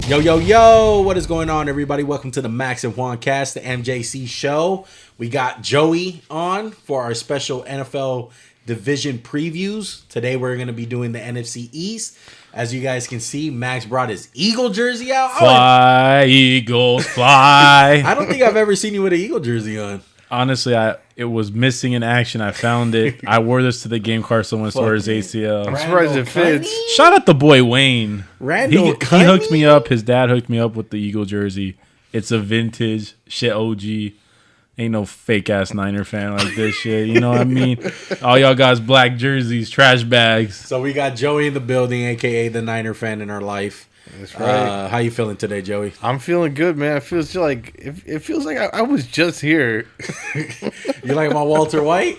Yo, yo, yo, what is going on, everybody? Welcome to the Max and Juan Cast, the MJC show. We got Joey on for our special NFL division previews. Today, we're going to be doing the NFC East. As you guys can see, Max brought his Eagle jersey out. Fly, Eagles, fly. I don't think I've ever seen you with an Eagle jersey on. Honestly, it was missing in action. I found it. I wore this to the game. Carson went tore his ACL. I'm surprised it fits. Shout out the boy Wayne. Randall he hooked me up. His dad hooked me up with the Eagle jersey. It's a vintage shit OG. Ain't no fake ass Niner fan like this shit. You know what I mean? All y'all guys black jerseys, trash bags. So we got Joey in the building, aka the Niner fan in our life. That's right. How you feeling today, Joey? I'm feeling good, man. It feels like I was just here. You like my Walter White?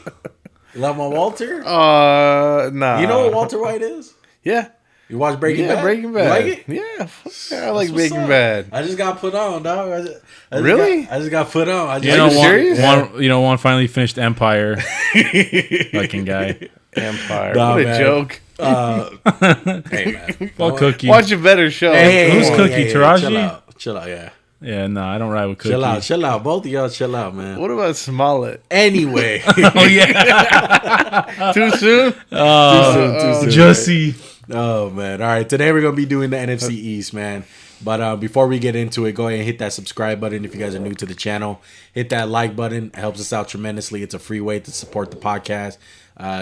You like my Walter? Nah. You know what Walter White is? Yeah. You watch Breaking Bad? Breaking Bad. You like it? Yeah, I like Breaking Bad. I just got put on, dog. Really? I just got put on. One finally finished Empire. Fucking guy. Empire. Nah, what a man. joke. Hey, man. Well, Cookie. Watch a better show. Who's Cookie? Taraji? Chill out, yeah. Yeah, no, I don't ride with Cookie. Chill out. Both of y'all chill out, man. What about Smollett? Anyway. Oh, yeah. Too soon? Too soon. Jussie. Oh, man. All right. Today we're going to be doing the NFC East, man. But before we get into it, go ahead and hit that subscribe button if you guys are new to the channel. Hit that like button. It helps us out tremendously. It's a free way to support the podcast.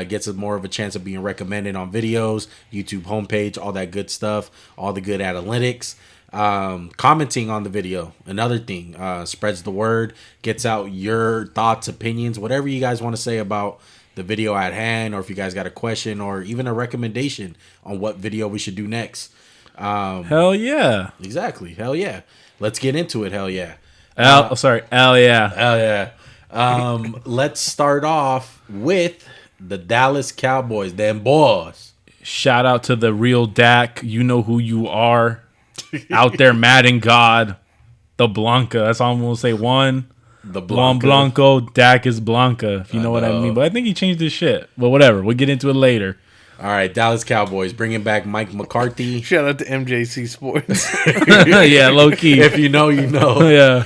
Gets us more of a chance of being recommended on videos, YouTube homepage, all that good stuff, all the good analytics. Commenting on the video, another thing, spreads the word, gets out your thoughts, opinions, whatever you guys want to say about the video at hand, or if you guys got a question or even a recommendation on what video we should do next. Hell yeah. Exactly. Hell yeah. Let's get into it. Hell yeah. Hell yeah. Hell yeah. Let's start off with the Dallas Cowboys, them boys. Shout out to the real Dak. You know who you are. Out there, Madden God. The Blanca. That's all I'm going to say. One. The Blanco. Dak is Blanca, if you know what I mean. But I think he changed his shit. But whatever. We'll get into it later. All right, Dallas Cowboys bringing back Mike McCarthy. Shout out to MJC Sports. Yeah, low key. If you know, you know. Yeah.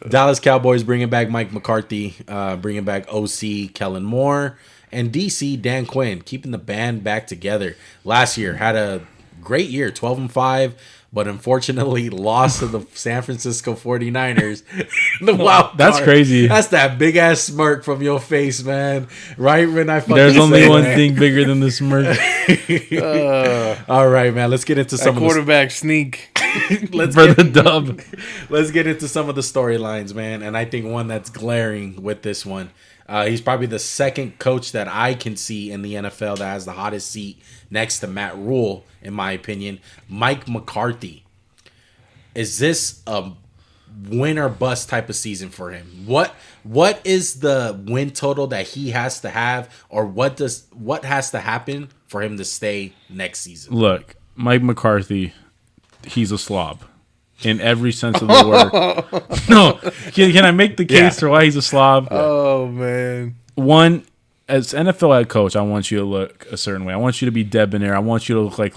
Dallas Cowboys bringing back Mike McCarthy, bringing back OC Kellen Moore, and DC Dan Quinn, keeping the band back together. Last year had a great year, 12-5, but unfortunately lost to the San Francisco 49ers. That's crazy. That's that big ass smirk from your face, man. Right when I fucking There's only one that. thing bigger than the smirk. All right, man. Let's get into some quarterback sneak. The dub. Let's get into some of the storylines, man. And I think one that's glaring with this one. He's probably the second coach that I can see in the NFL that has the hottest seat next to Matt Rule, in my opinion. Mike McCarthy. Is this a win or bust type of season for him? What is the win total that he has to have, or what has to happen for him to stay next season? Look, Mike McCarthy, he's a slob. In every sense of the word. No. Can I make the case for why he's a slob? Oh, man. One, as NFL head coach, I want you to look a certain way. I want you to be debonair. I want you to look like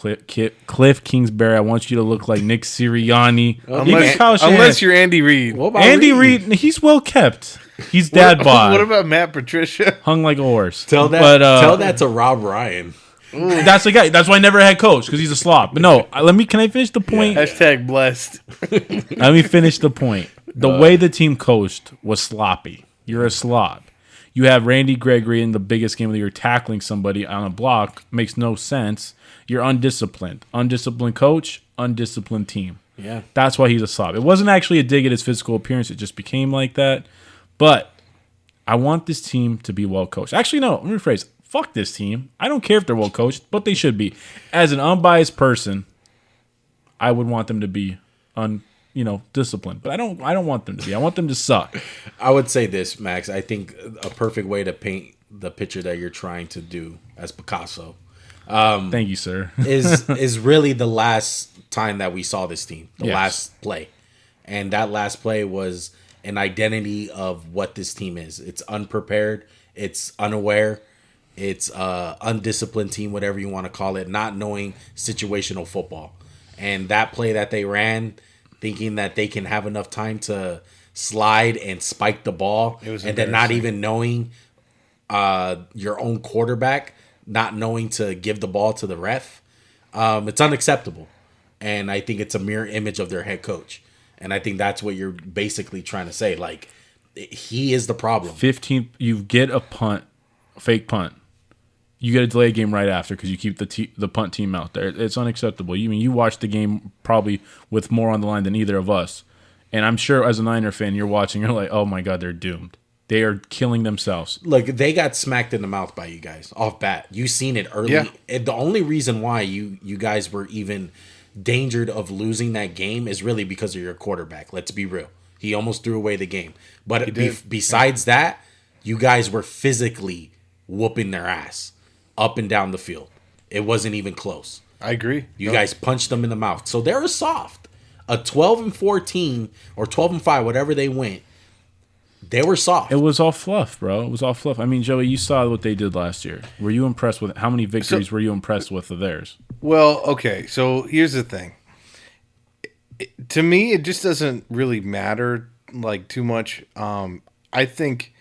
Cliff Kingsbury. I want you to look like Nick Sirianni. Unless you're Andy Reid. Andy Reid, he's well kept. He's dad bod. What about Matt Patricia? Hung like a horse. Tell that to Rob Ryan. That's the guy. That's why I never had coach, because he's a slob. But no, can I finish the point? Hashtag blessed. Let me finish the point. The way the team coached was sloppy. You're a slob. You have Randy Gregory in the biggest game of the year tackling somebody on a block. Makes no sense. You're undisciplined. Undisciplined coach, undisciplined team. Yeah. That's why he's a slob. It wasn't actually a dig at his physical appearance. It just became like that. But I want this team to be well coached. Actually, no, let me rephrase. Fuck this team. I don't care if they're well coached, but they should be. As an unbiased person, I would want them to be disciplined. But I don't want them to be. I want them to suck. I would say this, Max. I think a perfect way to paint the picture that you're trying to do as Picasso. Thank you, sir. is really the last time that we saw this team. The Yes. last play. And that last play was an identity of what this team is. It's unprepared. It's unaware. It's undisciplined team, whatever you want to call it, not knowing situational football. And that play that they ran, thinking that they can have enough time to slide and spike the ball, and then not even knowing your own quarterback, not knowing to give the ball to the ref, it's unacceptable. And I think it's a mirror image of their head coach. And I think that's what you're basically trying to say. Like, he is the problem. 15, you get a punt, fake punt. You get a delay game right after because you keep the punt team out there. It's unacceptable. You watched the game probably with more on the line than either of us. And I'm sure as a Niner fan, you're watching, you're like, oh my God, they're doomed. They are killing themselves. Look, they got smacked in the mouth by you guys off bat. You seen it early. Yeah. And the only reason why you guys were even endangered of losing that game is really because of your quarterback. Let's be real. He almost threw away the game. But besides that, you guys were physically whooping their ass up and down the field. It wasn't even close. I agree. You guys punched them in the mouth. So they're soft. A 12-14 or 12-5, whatever they went, they were soft. It was all fluff, bro. It was all fluff. I mean, Joey, you saw what they did last year. Were you impressed with how many victories were you impressed with of theirs? Well, okay. So here's the thing. To me, it just doesn't really matter like too much. I think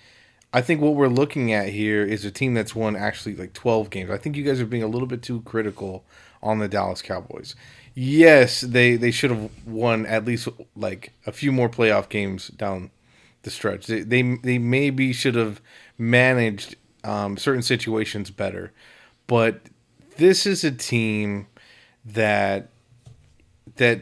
what we're looking at here is a team that's won actually like 12 games. I think you guys are being a little bit too critical on the Dallas Cowboys. Yes, they should have won at least like a few more playoff games down the stretch. They maybe should have managed certain situations better. But this is a team that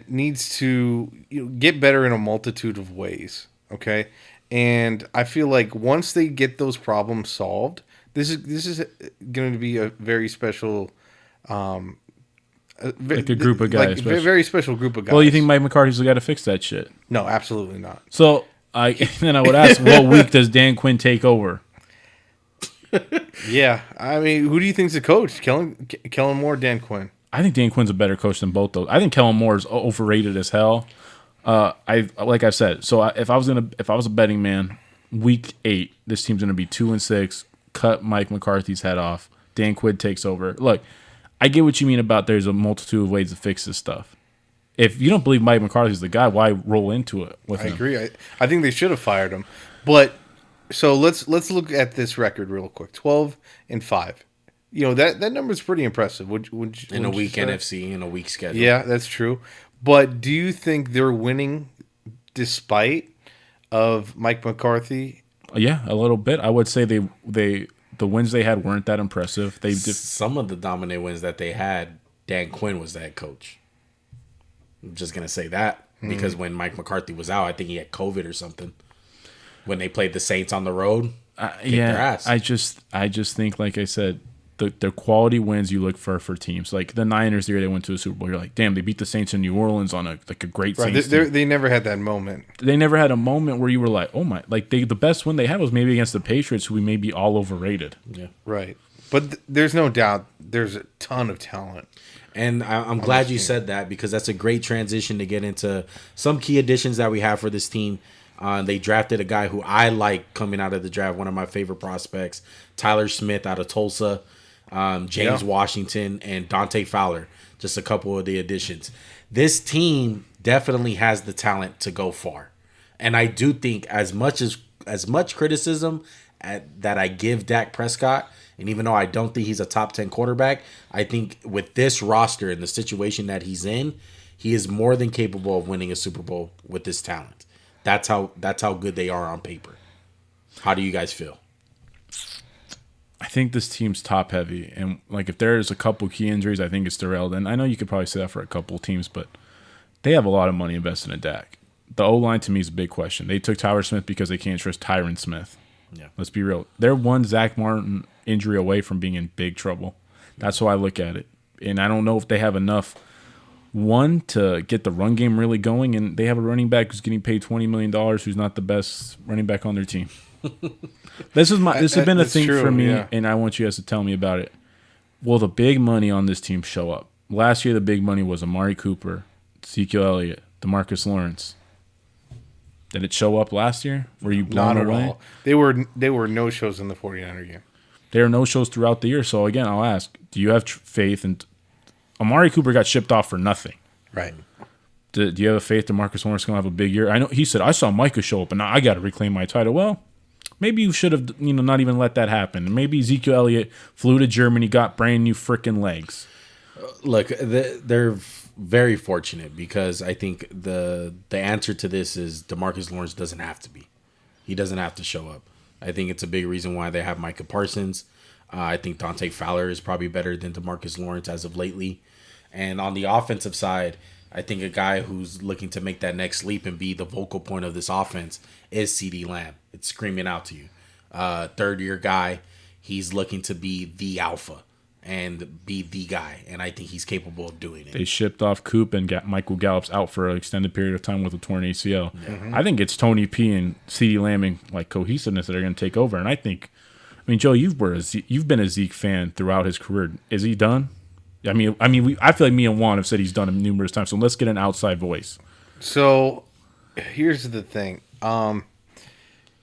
needs to get better in a multitude of ways, okay? And I feel like once they get those problems solved, this is going to be a very special, like a group of guys, like a very special group of guys. Well, you think Mike McCarthy's got to fix that shit? No, absolutely not. So then I would ask, what week does Dan Quinn take over? Yeah, I mean, who do you think's the coach? Kellen Moore, Dan Quinn? I think Dan Quinn's a better coach than both those. I think Kellen Moore is overrated as hell. Like I've said, so if I was a betting man, week 8, this team's gonna be 2-6. Cut Mike McCarthy's head off. Dan Quinn takes over. Look, I get what you mean about there's a multitude of ways to fix this stuff. If you don't believe Mike McCarthy's the guy, why roll into it with him? I agree. I think they should have fired him. But so let's look at this record real quick. 12-5. That number is pretty impressive. Would in a weak NFC, in a weak schedule. Yeah, that's true. But do you think they're winning despite of Mike McCarthy? Yeah, a little bit. I would say the wins they had weren't that impressive. Some of the dominant wins that they had, Dan Quinn was the head coach. I'm just gonna say that because when Mike McCarthy was out, I think he had COVID or something. When they played the Saints on the road, their ass. I just think, like I said, the quality wins you look for teams like the Niners the year they went to the Super Bowl. You're like, damn, they beat the Saints in New Orleans on a great Saints team. They never had that moment. They never had a moment where you were like, oh my, like the best win they had was maybe against the Patriots, who we may be all overrated. Yeah, right. But there's no doubt there's a ton of talent. And I'm glad you said that because that's a great transition to get into some key additions that we have for this team. They drafted a guy who I like coming out of the draft, one of my favorite prospects, Tyler Smith out of Tulsa. James Washington and Dante Fowler, just a couple of the additions. This team definitely has the talent to go far, and I do think as much criticism that I give Dak Prescott, and even though I don't think he's a top 10 quarterback, I think with this roster and the situation that he's in, he is more than capable of winning a Super Bowl with this talent. That's how good they are on paper. How do you guys feel? I think this team's top heavy, and like if there's a couple key injuries, I think it's derailed. And I know you could probably say that for a couple teams, but they have a lot of money invested in Dak. The O-line to me is a big question. They took Tyler Smith because they can't trust Tyron Smith. Yeah, let's be real. They're one Zach Martin injury away from being in big trouble. That's how I look at it. And I don't know if they have enough, one, to get the run game really going, and they have a running back who's getting paid $20 million who's not the best running back on their team. This has been a thing for me, and I want you guys to tell me about it. Will the big money on this team show up? Last year, the big money was Amari Cooper, Ezekiel Elliott, DeMarcus Lawrence. Did it show up last year? Were you blown away? Not at all. They were no shows in the 49er game. There are no shows throughout the year. So again, I'll ask: do you have faith? And Amari Cooper got shipped off for nothing. Right. Do you have a faith that Marcus Lawrence is going to have a big year? I know he said, I saw Micah show up, and now I got to reclaim my title. Well, maybe you should have, not even let that happen. Maybe Ezekiel Elliott flew to Germany, got brand new freaking legs. Look, they're very fortunate because I think the answer to this is DeMarcus Lawrence doesn't have to be. He doesn't have to show up. I think it's a big reason why they have Micah Parsons. I think Dante Fowler is probably better than DeMarcus Lawrence as of lately. And on the offensive side, I think a guy who's looking to make that next leap and be the vocal point of this offense is CeeDee Lamb. It's screaming out to you. Third-year guy, he's looking to be the alpha and be the guy, and I think he's capable of doing it. They shipped off Coop and got Michael Gallup's out for an extended period of time with a torn ACL. Mm-hmm. I think it's Tony P and CeeDee Lamb and like cohesiveness that are going to take over. And I mean, Joe, you've been a Zeke fan throughout his career. Is he done? I feel like me and Juan have said he's done it numerous times. So let's get an outside voice. So here's the thing.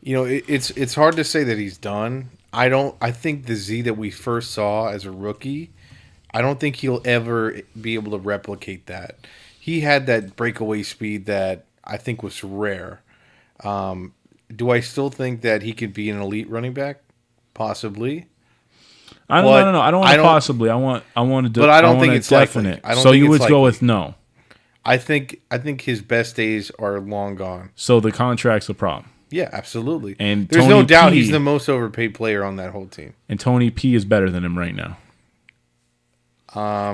It's hard to say that he's done. I think the Z that we first saw as a rookie, I don't think he'll ever be able to replicate that. He had that breakaway speed that I think was rare. Do I still think that he could be an elite running back? Possibly. I don't know. I don't want possibly. I want to do. But I don't think it's definite. Likely. So you would go with no. I think his best days are long gone. So the contract's a problem. Yeah, absolutely. And there's Tony no doubt P, he's the most overpaid player on that whole team. And Tony P is better than him right now.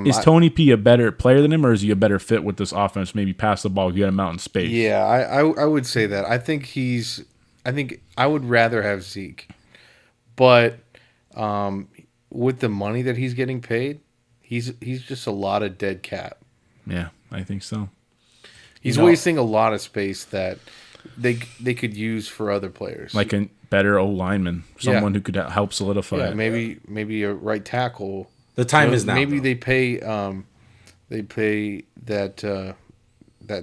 Is Tony P a better player than him, or is he a better fit with this offense? Maybe pass the ball, get him out in space. Yeah, I would say that. I think I would rather have Zeke, but with the money that he's getting paid, he's just a lot of dead cap. Yeah, I think so. He's wasting a lot of space that they could use for other players, like a better O lineman, someone who could help solidify. Yeah, it. maybe a right tackle. The time is now. Maybe they pay that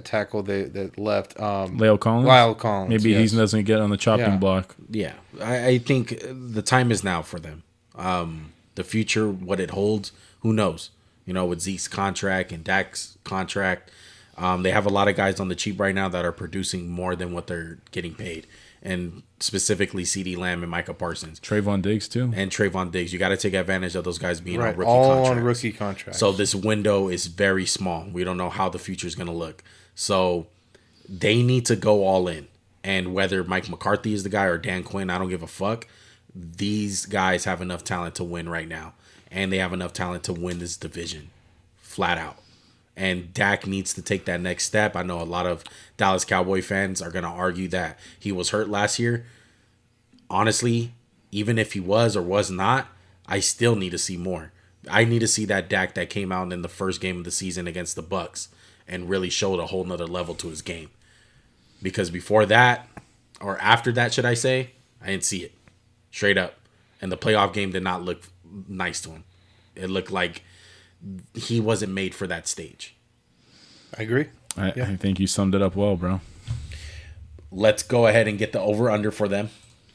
tackle that left. Lyle Collins. Lyle Collins. Maybe he doesn't get on the chopping block. Yeah, I think the time is now for them. The future, what it holds, who knows? With Zeke's contract and Dak's contract, they have a lot of guys on the cheap right now that are producing more than what they're getting paid. And specifically CeeDee Lamb and Micah Parsons. Trayvon Diggs, too. And Trayvon Diggs. You got to take advantage of those guys being on rookie all contracts. on rookie contracts. So this window is very small. We don't know how the future is going to look. So they need to go all in. And whether Mike McCarthy is the guy or Dan Quinn, I don't give a fuck. These guys have enough talent to win right now. And they have enough talent to win this division. Flat out. And Dak needs to take that next step. I know a lot of Dallas Cowboy fans are going to argue that he was hurt last year. Honestly, even if he was or was not, I still need to see more. I need to see that Dak that came out in the first game of the season against the Bucs and really showed a whole nother level to his game. Because before that, or after that, should I say, I didn't see it. Straight up. And the playoff game did not look nice to him. It looked like he wasn't made for that stage. I agree. I think you summed it up well, bro. Let's go ahead and get the over-under for them.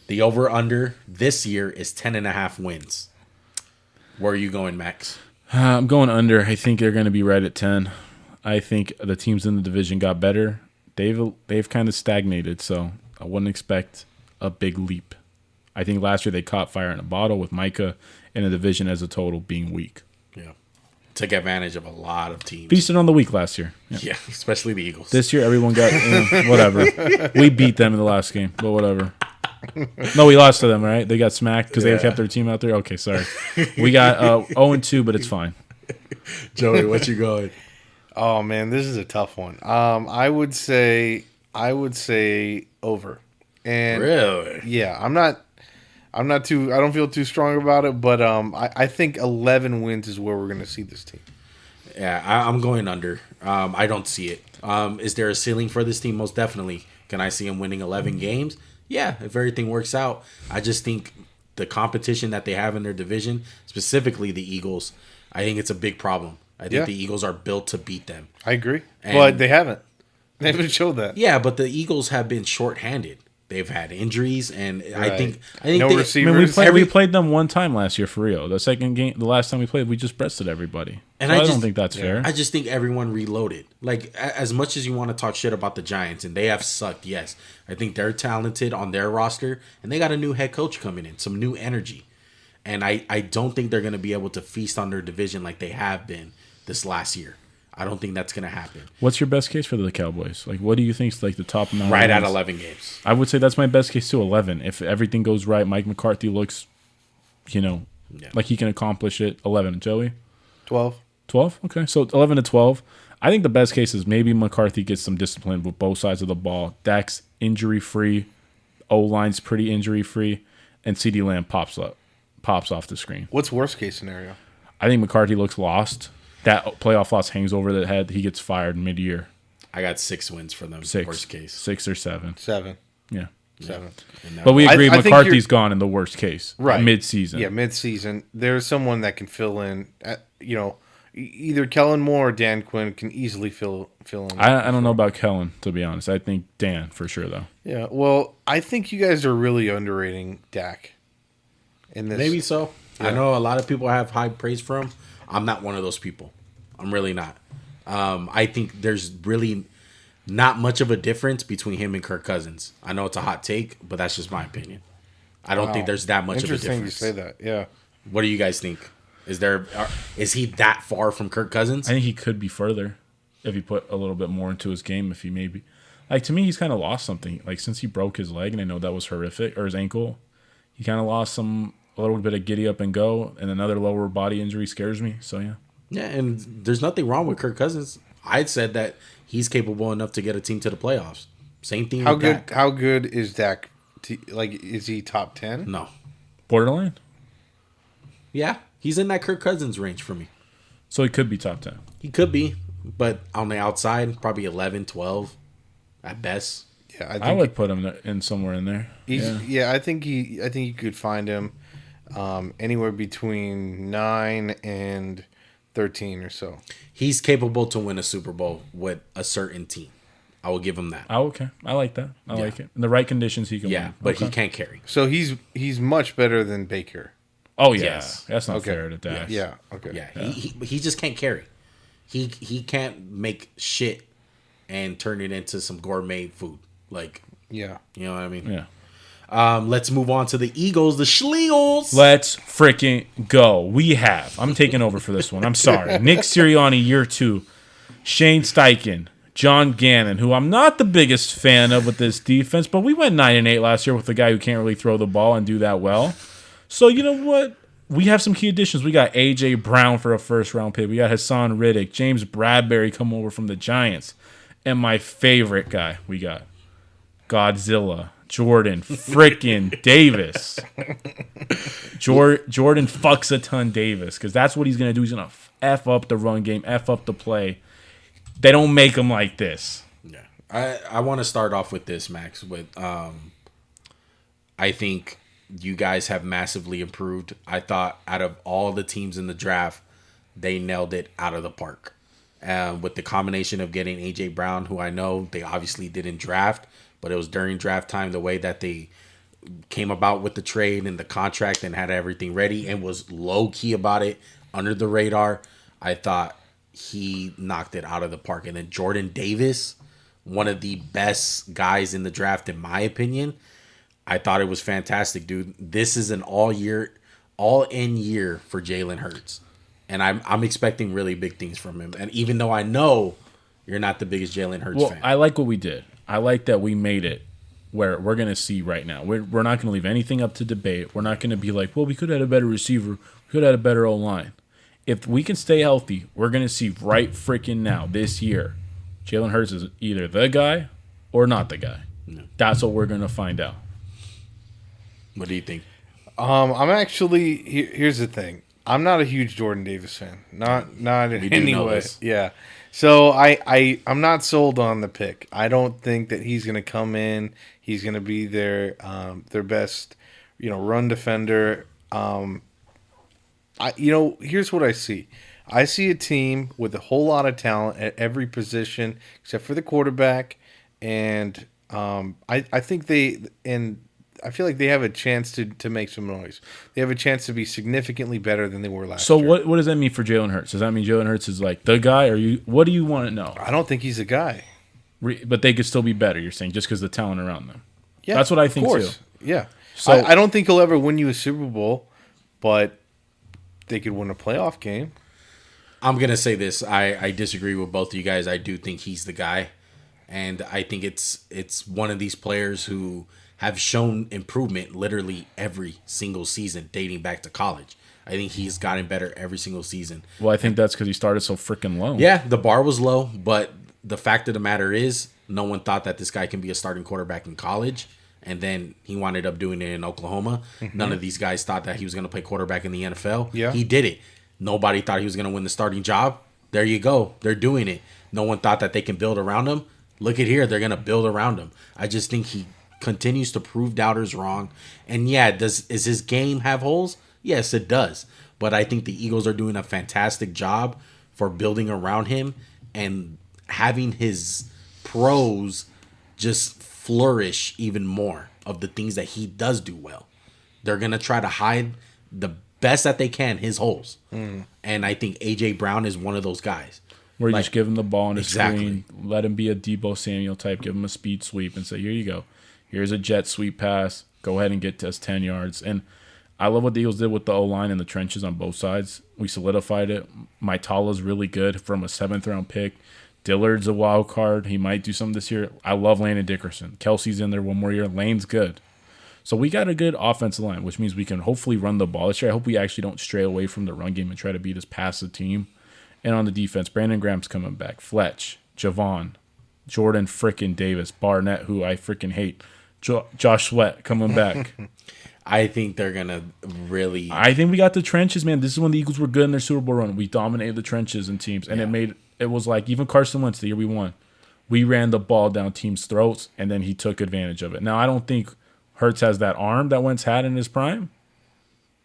The over-under this year is 10.5 wins. Where are you going, Max? I'm going under. I think they're going to be right at 10. I think the teams in the division got better. They've kind of stagnated, so I wouldn't expect a big leap. I think last year they caught fire in a bottle with Micah and the division as a total being weak. Yeah. Took advantage of a lot of teams. Feasted on the weak last year. Yeah, especially the Eagles. This year, everyone got whatever. We beat them in the last game, but whatever. No, we lost to them, right? They got smacked because they kept their team out there. Okay, sorry. We got 0-2, but it's fine. Joey, what you going? Oh man, this is a tough one. I would say over. And really? Yeah, I'm not too. I don't feel too strong about it, but I think 11 wins is where we're going to see this team. Yeah, I'm going under. I don't see it. Is there a ceiling for this team? Most definitely. Can I see them winning 11 games? Yeah, if everything works out. I just think the competition that they have in their division, specifically the Eagles, I think it's a big problem. I think the Eagles are built to beat them. I agree, but they haven't. They haven't showed that. Yeah, but the Eagles have been shorthanded. They've had injuries, and I Right. think No they, receivers. We played them one time last year for real. The last time we played, we just breasted everybody. And So I I don't just- think that's fair. I just think everyone reloaded. Like, as much as you want to talk shit about the Giants, and they have sucked, yes. I think they're talented on their roster, and they got a new head coach coming in, some new energy. And I don't think they're going to be able to feast on their division like they have been this last year. I don't think that's going to happen. What's your best case for the Cowboys? Like, what do you think is like the top amount? Right at 11 games. I would say that's my best case too. 11. If everything goes right, Mike McCarthy looks, like he can accomplish it. 11. Joey, 12. 12. Okay, so 11 to 12. I think the best case is maybe McCarthy gets some discipline with both sides of the ball. Dak's injury free, O line's pretty injury free, and CeeDee Lamb pops off the screen. What's worst case scenario? I think McCarthy looks lost. That playoff loss hangs over the head. He gets fired mid-year. I got 6 wins for them. 6. Worst case. 6 or 7. 7. Yeah. 7. But we agree I think McCarthy's gone in the worst case. Right. Mid-season. Yeah, mid-season. There's someone that can fill in. Either Kellen Moore or Dan Quinn can easily fill in. I don't know about Kellen, to be honest. I think Dan for sure, though. Yeah, well, I think you guys are really underrating Dak. In this, Maybe so. Yeah. I know a lot of people have high praise for him. I'm not one of those people. I'm really not. I think there's really not much of a difference between him and Kirk Cousins. I know it's a hot take, but that's just my opinion. I don't think there's that much of a Interesting difference. you say that. Yeah. What do you guys think? Is he that far from Kirk Cousins? I think he could be further if he put a little bit more into his game. If he maybe, like, to me, he's kind of lost something. Like, since he broke his leg, and I know that was horrific, or his ankle, he kind of lost a little bit of giddy up and go, and another lower body injury scares me. So yeah. Yeah, and there's nothing wrong with Kirk Cousins. I'd said that he's capable enough to get a team to the playoffs. Same thing. How with good? Dak. How good is Dak? Is he top 10? No. Borderline. Yeah, he's in that Kirk Cousins range for me. So he could be top 10. He could be, but on the outside, probably 11, 12 at best. Yeah, I would put him in somewhere in there. Yeah, I think you could find him anywhere between 9 and 13 or so. He's capable to win a Super Bowl with a certain team. I will give him that. Oh, okay. I like that. I like it. In the right conditions, he can Yeah, win. but Okay. he can't carry. So he's much better than Baker. Oh, yeah. Yes. That's not Okay. fair to Dak. Yeah. Okay. Yeah, he just can't carry. He can't make shit and turn it into some gourmet food. Like, Yeah. you know what I mean? Yeah. Let's move on to the Eagles, the Schlegels. Let's freaking go. I'm taking over for this one. I'm sorry. Nick Sirianni, year 2. Shane Steichen. John Gannon, who I'm not the biggest fan of with this defense, but we went 9-8 last year with a guy who can't really throw the ball and do that well. So you know what? We have some key additions. We got A.J. Brown for a first-round pick. We got Hassan Riddick, James Bradbury come over from the Giants. And my favorite guy, we got Godzilla, Jordan freaking Davis. Jordan fucks a ton Davis because that's what he's going to do. He's going to F up the run game, F up the play. They don't make him like this. Yeah, I want to start off with this, Max. With I think you guys have massively improved. I thought out of all the teams in the draft, they nailed it out of the park. With the combination of getting A.J. Brown, who I know they obviously didn't draft, but it was during draft time, the way that they came about with the trade and the contract and had everything ready and was low-key about it, under the radar, I thought he knocked it out of the park. And then Jordan Davis, one of the best guys in the draft, in my opinion. I thought it was fantastic, dude. This is an all-in year for Jalen Hurts. And I'm expecting really big things from him. And even though I know you're not the biggest Jalen Hurts fan. I like what we did. I like that we made it where we're going to see right now. We're not going to leave anything up to debate. We're not going to be like, well, we could have had a better receiver. We could have had a better O-line. If we can stay healthy, we're going to see right freaking now, this year, Jalen Hurts is either the guy or not the guy. No. That's what we're going to find out. What do you think? I'm actually here's the thing. I'm not a huge Jordan Davis fan. Not in any way. Yeah. So I'm not sold on the pick. I don't think that he's going to come in. He's going to be their best, run defender. Here's what I see. I see a team with a whole lot of talent at every position except for the quarterback, and I think I feel like they have a chance to make some noise. They have a chance to be significantly better than they were last So year. what does that mean for Jalen Hurts? Does that mean Jalen Hurts is like the guy, or what do you want to know? I don't think he's a guy. But they could still be better. You're saying just because the talent around them. Yeah, that's what I of think course. too. Yeah. So I don't think he'll ever win you a Super Bowl, but they could win a playoff game. I'm gonna say this. I disagree with both of you guys. I do think he's the guy, and I think it's one of these players who have shown improvement literally every single season dating back to college. I think he's gotten better every single season. Well, I think that's because he started so freaking low. Yeah, the bar was low, but the fact of the matter is, no one thought that this guy can be a starting quarterback in college, and then he wound up doing it in Oklahoma. None of these guys thought that he was going to play quarterback in the NFL. Yeah. He did it. Nobody thought he was going to win the starting job. There you go. They're doing it. No one thought that they can build around him. Look at here. They're going to build around him. I just think he continues to prove doubters wrong. And yeah, is his game have holes? Yes, it does. But I think the Eagles are doing a fantastic job for building around him and having his pros just flourish even more of the things that he does do well. They're going to try to hide the best that they can his holes. And I think A.J. Brown is one of those guys. Where you just give him the ball on a Exactly. screen, let him be a Debo Samuel type, give him a speed sweep, and say, here you go. Here's a jet sweep pass. Go ahead and get us 10 yards. And I love what the Eagles did with the O-line in the trenches on both sides. We solidified it. Maitala's really good from a 7th-round pick. Dillard's a wild card. He might do something this year. I love Landon Dickerson. Kelsey's in there one more year. Lane's good. So we got a good offensive line, which means we can hopefully run the ball this year. I hope we actually don't stray away from the run game and try to be this passive team. And on the defense, Brandon Graham's coming back. Fletch, Javon, Jordan frickin' Davis, Barnett, who I frickin' hate, Josh Sweat coming back. I think they're going to really... I think we got the trenches, man. This is when the Eagles were good in their Super Bowl run. We dominated the trenches and teams, and it was like even Carson Wentz, the year we won, we ran the ball down teams' throats, and then he took advantage of it. Now, I don't think Hurts has that arm that Wentz had in his prime,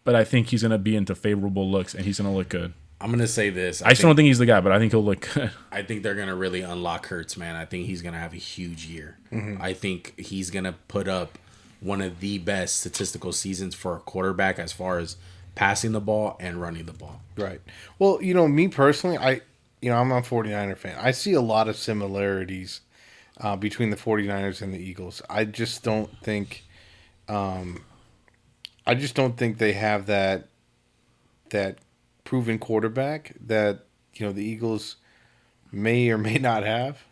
but I think he's going to be into favorable looks, and he's going to look good. I'm going to say this. I still don't think he's the guy, but I think he'll look good. I think they're going to really unlock Hurts, man. I think he's going to have a huge year. I think he's going to put up one of the best statistical seasons for a quarterback as far as passing the ball and running the ball. Right. Well, me personally, I'm a 49er fan. I see a lot of similarities between the 49ers and the Eagles. I just don't think they have that proven quarterback that the Eagles may or may not have.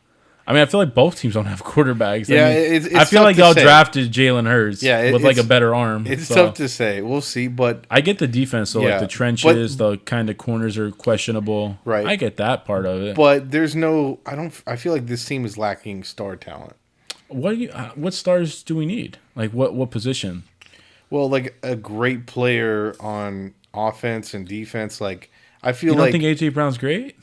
I mean, I feel like both teams don't have quarterbacks. Yeah, I mean, it's I feel tough like to y'all say. drafted Jalen Hurts with like a better arm. It's so. tough to say. We'll see, but I get the defense, so like the trenches, the kind of corners are questionable. Right. I get that part of it. But there's no. I feel like this team is lacking star talent. What stars do we need? Like what position? Well, like a great player on offense and defense. Like I feel You don't like think AJ Brown's great?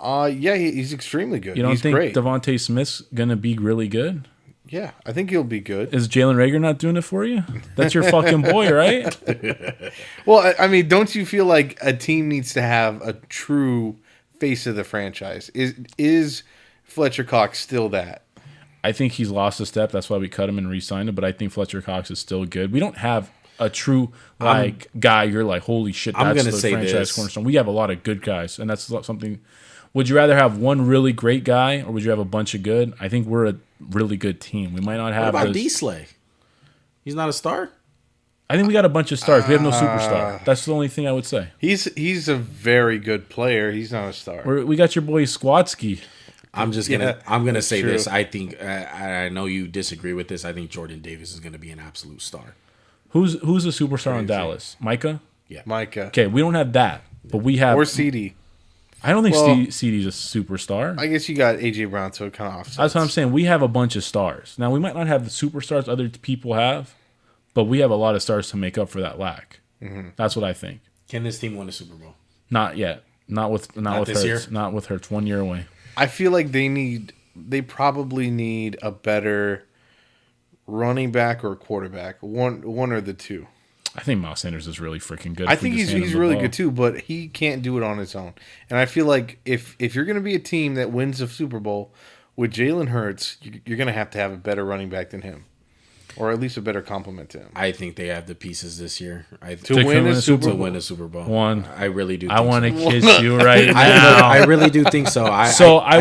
yeah, he's extremely good. You don't He's think great. Devontae Smith's gonna be really good? Yeah, I think he'll be good. Is Jalen Reagor not doing it for you? That's your fucking boy, right? Well, I mean, don't you feel like a team needs to have a true face of the franchise? Is Fletcher Cox still that? I think he's lost a step. That's why we cut him and re-signed him. But I think Fletcher Cox is still good. We don't have a true guy. You're like, holy shit, I'm that's gonna the say franchise this. cornerstone. We have a lot of good guys, and that's something. Would you rather have one really great guy, or would you have a bunch of good? I think we're a really good team. We might not What have. about D-Slay? He's not a star? I think we got a bunch of stars. We have no superstar. That's the only thing I would say. He's a very good player. He's not a star. We got your boy Squatsky. I'm Yeah, gonna that's say true. this. I think I know you disagree with this. I think Jordan Davis is gonna be an absolute star. Who's a superstar on Dallas? Micah. Micah. Okay, we don't have that, but we have. Or CD. I don't think Well, CD's a superstar. I guess you got AJ Brown, so it kind of offsets. That's what I'm saying. We have a bunch of stars. Now, we might not have the superstars other people have, but we have a lot of stars to make up for that lack. That's what I think. Can this team win a Super Bowl? Not yet. Not with this Hurts. year? Not with Hurts. 1 year away. I feel like they probably need a better running back or quarterback. One or the two. I think Miles Sanders is really freaking good. I if we think just hand him he's the really ball. good too, but he can't do it on his own. And I feel like if you're going to be a team that wins a Super Bowl, with Jalen Hurts, you're going to have a better running back than him, or at least a better complement to him. I think they have the pieces this year. To win a Super Bowl. One. I really do. I want to kiss you right now. I really do think so. I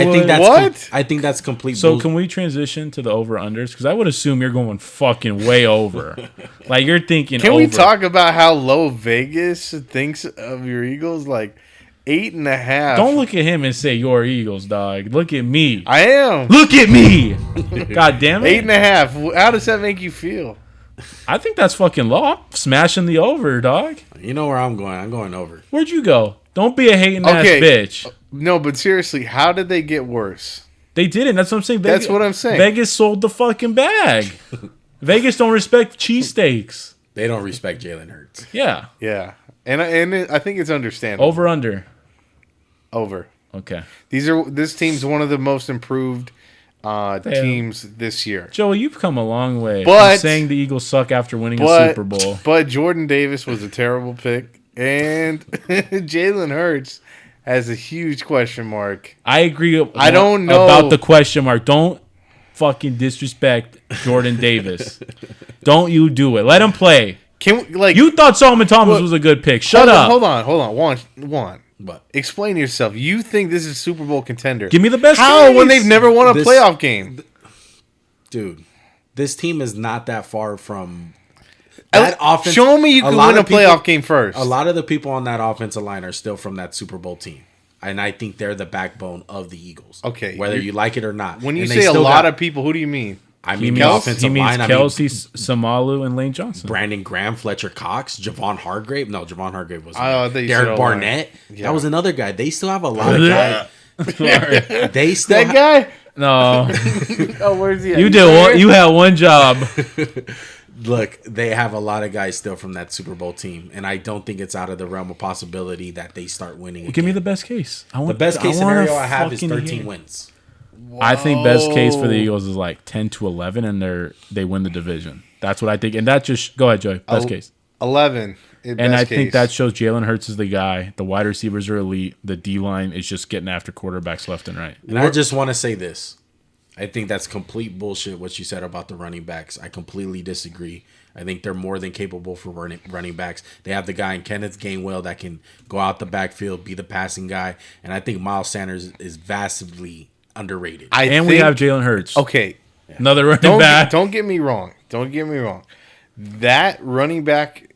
think that's What? I think that's complete. So can we transition to the over-unders? Because I would assume you're going fucking way over. Like you're thinking Can over. we talk about how low Vegas thinks of your Eagles? Like 8.5. Don't look at him and say your Eagles, dog. Look at me. I am. Look at me. God damn it. 8.5. How does that make you feel? I think that's fucking low. I'm smashing the over, dog. You know where I'm going. I'm going over. Where'd you go? Don't be a hating ass bitch. No, but seriously, how did they get worse? They didn't. That's what I'm saying. That's what I'm saying. Vegas sold the fucking bag. Vegas don't respect cheesesteaks. They don't respect Jalen Hurts. Yeah. Yeah, and I think it's understandable. Over under. Over. Okay. This team's one of the most improved teams this year. Joey, you've come a long way But- from saying the Eagles suck after winning a Super Bowl. But Jordan Davis was a terrible pick, and Jalen Hurts has a huge question mark. I agree. I don't know about the question mark. Don't fucking disrespect Jordan Davis. Don't you do it. Let him play. Can we, like You thought Solomon Thomas was a good pick. Shut up. Hold on. Juan. But Explain yourself. You think this is a Super Bowl contender? Give me the best How case. when they've never won a This- playoff game? dude, this team is not that far from that offense. Show me you can lot win a of people- playoff game first. A lot of the people on that offensive line are still from that Super Bowl team. And I think they're the backbone of the Eagles. Okay, Whether you like it or not. When you And say they a still lot got- of people, who do you mean? I He mean, the means, offensive he means line. Kelsey, Samalu, and Lane Johnson. Brandon Graham, Fletcher Cox, Javon Hargrave. No, Javon Hargrave wasn't. I there. thought you said Derek O-line. Barnett. Yeah. That was another guy. They still have a lot of guys. They still That guy? No, Oh, where's he at? you did one. You had one job. Look, they have a lot of guys still from that Super Bowl team, and I don't think it's out of the realm of possibility that they start winning. Give me again. the best case. The best case wanna scenario I have is fucking 13 hear. wins. I think best case for the Eagles is like 10 to 11, and they win the division. That's what I think. And that just go ahead, Joey. Best case. 11. And I think that shows Jalen Hurts is the guy. The wide receivers are elite. The D line is just getting after quarterbacks left and right. And I just want to say this. I think that's complete bullshit what you said about the running backs. I completely disagree. I think they're more than capable for running backs. They have the guy in Kenneth Gainwell that can go out the backfield, be the passing guy. And I think Miles Sanders is vastly underrated. We have Jalen Hurts. Okay. Another running back. Don't get me wrong. That running back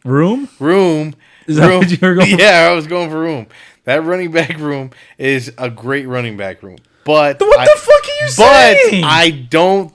room. Is that what you were going for? Yeah, I was going for room. That running back room is a great running back room. But What the fuck are you saying? But I don't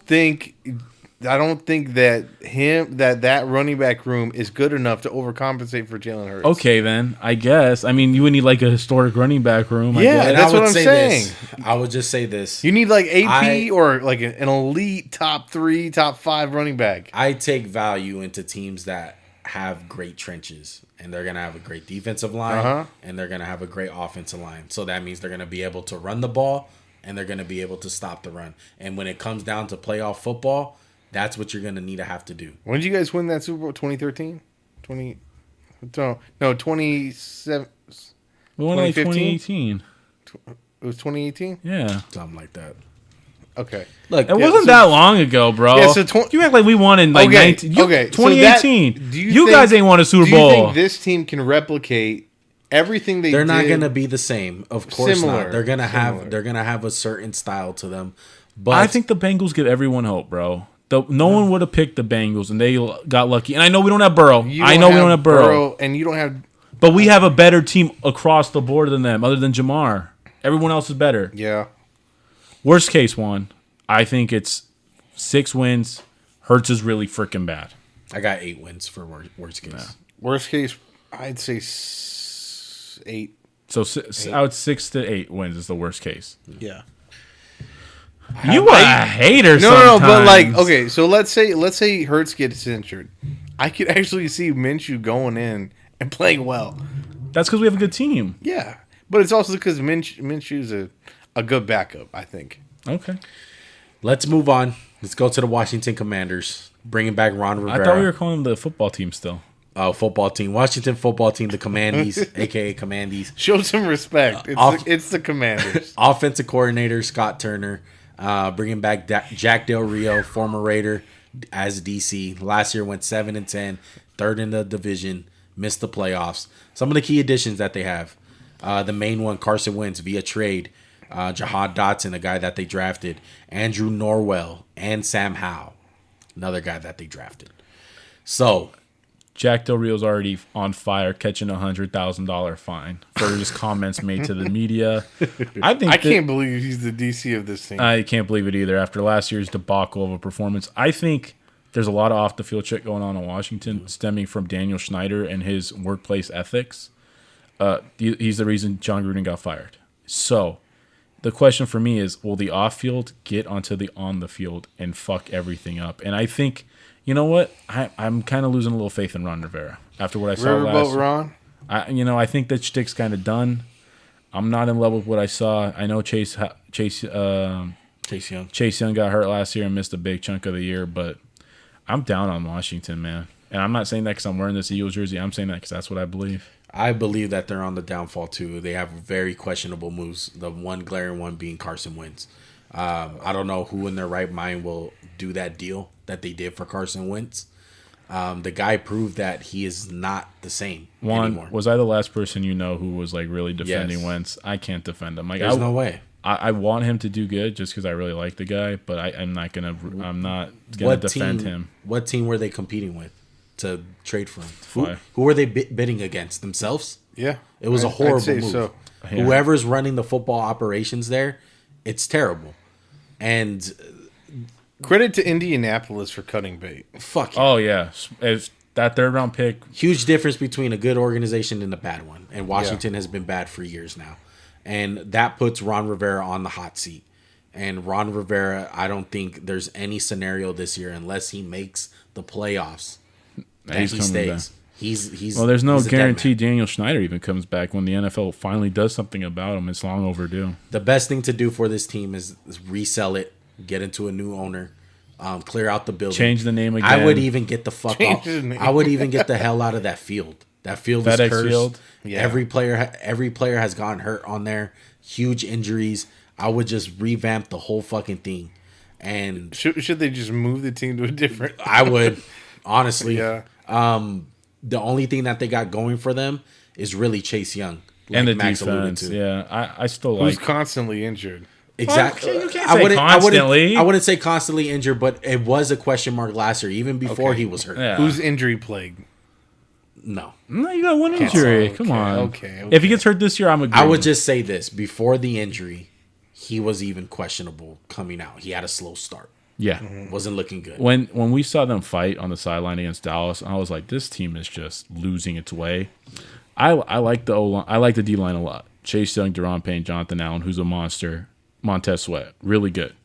think that running back room is good enough to overcompensate for Jalen Hurts. Okay, then. I guess. I mean, you would need like a historic running back room. I Yeah, guess. And that's I would what I'm say saying. this. I would just say this. You need like AP or like an elite top 3, top 5 running back. I take value into teams that have great trenches, and they're going to have a great defensive line, and they're going to have a great offensive line. So that means they're going to be able to run the ball, and they're going to be able to stop the run. And when it comes down to playoff football, that's what you're going to need to have to do. When did you guys win that Super Bowl? 2013? 27. We won like 2015? 2018. It was 2018? Yeah. Something like that. Okay. Look, It wasn't that long ago, bro. Yeah, so you act like we won in like Okay, 19, okay, so 2018. that- you guys ain't won a Super Do you Bowl. think this team can replicate everything they they're did? not going to be the same. Of course Similar. not. They're going to Similar. have a certain style to them. But I think the Bengals give everyone hope, bro. No one would have picked the Bengals, and they got lucky. And I know we don't have Burrow. You I know we don't have Burrow. and you don't have. But we have a better team across the board than them, other than Jamar. Everyone else is better. Yeah. Worst case one, I think it's 6 wins. Hurts is really freaking bad. I got 8 wins for worst case. Yeah. Worst case, I'd say 8. So I would 6 to 8 wins is the worst case. Yeah. You a hater? No, but like, sometimes. okay, so let's say Hurts gets injured. I could actually see Minshew going in and playing well. That's because we have a good team. Yeah, but it's also because Minshew's a good backup, I think. Okay. Let's move on. Let's go to the Washington Commanders. Bringing back Ron Rivera. I thought we were calling them the football team still. football team, Washington football team, the Commandees, aka Commandees. Show some respect. It's the Commanders. Offensive coordinator Scott Turner, bringing back Jack Del Rio, former Raider, as DC. Last year went 7-10, third in the division, missed the playoffs. Some of the key additions that they have, the main one, Carson Wentz via trade, Jahad Dotson, a guy that they drafted, Andrew Norwell, and Sam Howell, another guy that they drafted. So Jack Del Rio's already on fire, catching $100,000 fine for his comments made to the media. I can't believe he's the DC of this team. I can't believe it either. After last year's debacle of a performance, I think there's a lot of off the field shit going on in Washington, stemming from Daniel Snyder and his workplace ethics. He's the reason John Gruden got fired. So the question for me is, will the off field get onto the on the field and fuck everything up? And I think, you know what? I'm kind of losing a little faith in Ron Rivera after what I saw last year. Ron? I think that shtick's kind of done. I'm not in love with what I saw. I know Chase Young got hurt last year and missed a big chunk of the year, but I'm down on Washington, man. And I'm not saying that because I'm wearing this Eagles jersey. I'm saying that because that's what I believe. I believe that they're on the downfall too. They have very questionable moves. The one glaring one being Carson Wentz. I don't know who in their right mind will do that deal that they did for Carson Wentz. The guy proved that he is not the same anymore. Was I the last person you know who was like really defending Wentz? I can't defend him. Like, there's no way. I want him to do good just because I really like the guy, but I'm not gonna defend him. What team were they competing with to trade for him? Who were they bidding against? Themselves? Yeah, it was a horrible move. So. Yeah. Whoever's running the football operations there, it's terrible. And credit to Indianapolis for cutting bait. Fuck yeah. Oh yeah, it's that third round pick. Huge difference between a good organization and a bad one. And Washington has been bad for years now. And that puts Ron Rivera on the hot seat. And Ron Rivera, I don't think there's any scenario this year unless he makes the playoffs that he stays. He's there's no guarantee Daniel Snyder even comes back when the NFL finally does something about him. It's long overdue. The best thing to do for this team is resell it, get into a new owner, clear out the building, change the name again. I would even get the fuck off. I would even get the hell out of that field. That field is cursed. Field. Yeah. Every player has gotten hurt on there. Huge injuries. I would just revamp the whole fucking thing. And should they just move the team to a different? I would, honestly. Yeah. The only thing that they got going for them is really Chase Young, like and the Max defense. Yeah, I still like. Who's constantly injured? Exactly. Well, you can't say constantly. I wouldn't say constantly injured, but it was a question mark last year, even before he was hurt. Yeah. Who's injury plagued? No, you got one injury. Come on. Okay. If he gets hurt this year, I'm agreeing. I would just say this: before the injury, he was even questionable coming out. He had a slow start. Yeah, wasn't looking good. When we saw them fight on the sideline against Dallas, I was like, this team is just losing its way. I like the O-line. I like the D line a lot. Chase Young, Deron Payne, Jonathan Allen, who's a monster. Montez Sweat, really good.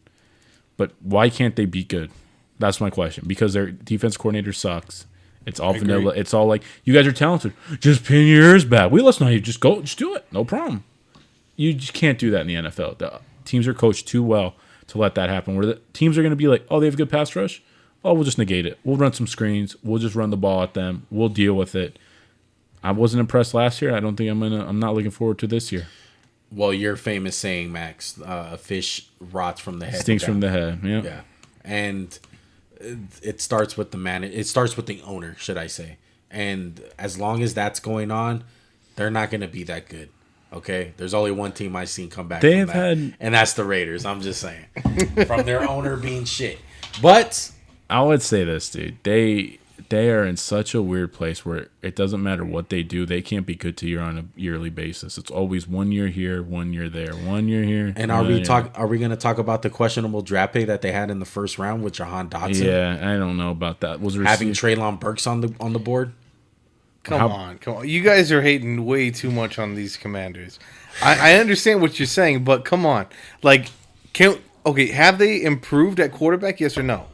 But why can't they be good? That's my question. Because their defense coordinator sucks. It's all vanilla. It's all like, you guys are talented. Just pin your ears back. We listen to you. Just go. Just do it. No problem. You just can't do that in the NFL. The teams are coached too well to let that happen. Where the teams are going to be like, oh, they have a good pass rush? Oh, we'll just negate it. We'll run some screens. We'll just run the ball at them. We'll deal with it. I wasn't impressed last year. I don't think I'm not looking forward to this year. Well, your famous saying, Max, a fish rots from the head. Stinks from the head. Yeah. Yeah. And it starts with the it starts with the owner, should I say. And as long as that's going on, they're not going to be that good. Okay? There's only one team I've seen come back and that's the Raiders. I'm just saying. From their owner being shit. But I would say this, dude. They are in such a weird place where it doesn't matter what they do. They can't be good to you on a yearly basis. It's always 1 year here, 1 year there, 1 year here. And are we going to talk about the questionable draft pick that they had in the first round with Jahan Dotson? Yeah, I don't know about that. Having Treylon Burks on the board? Come on. You guys are hating way too much on these Commanders. I understand what you're saying, but come on. Like, have they improved at quarterback? Yes or no?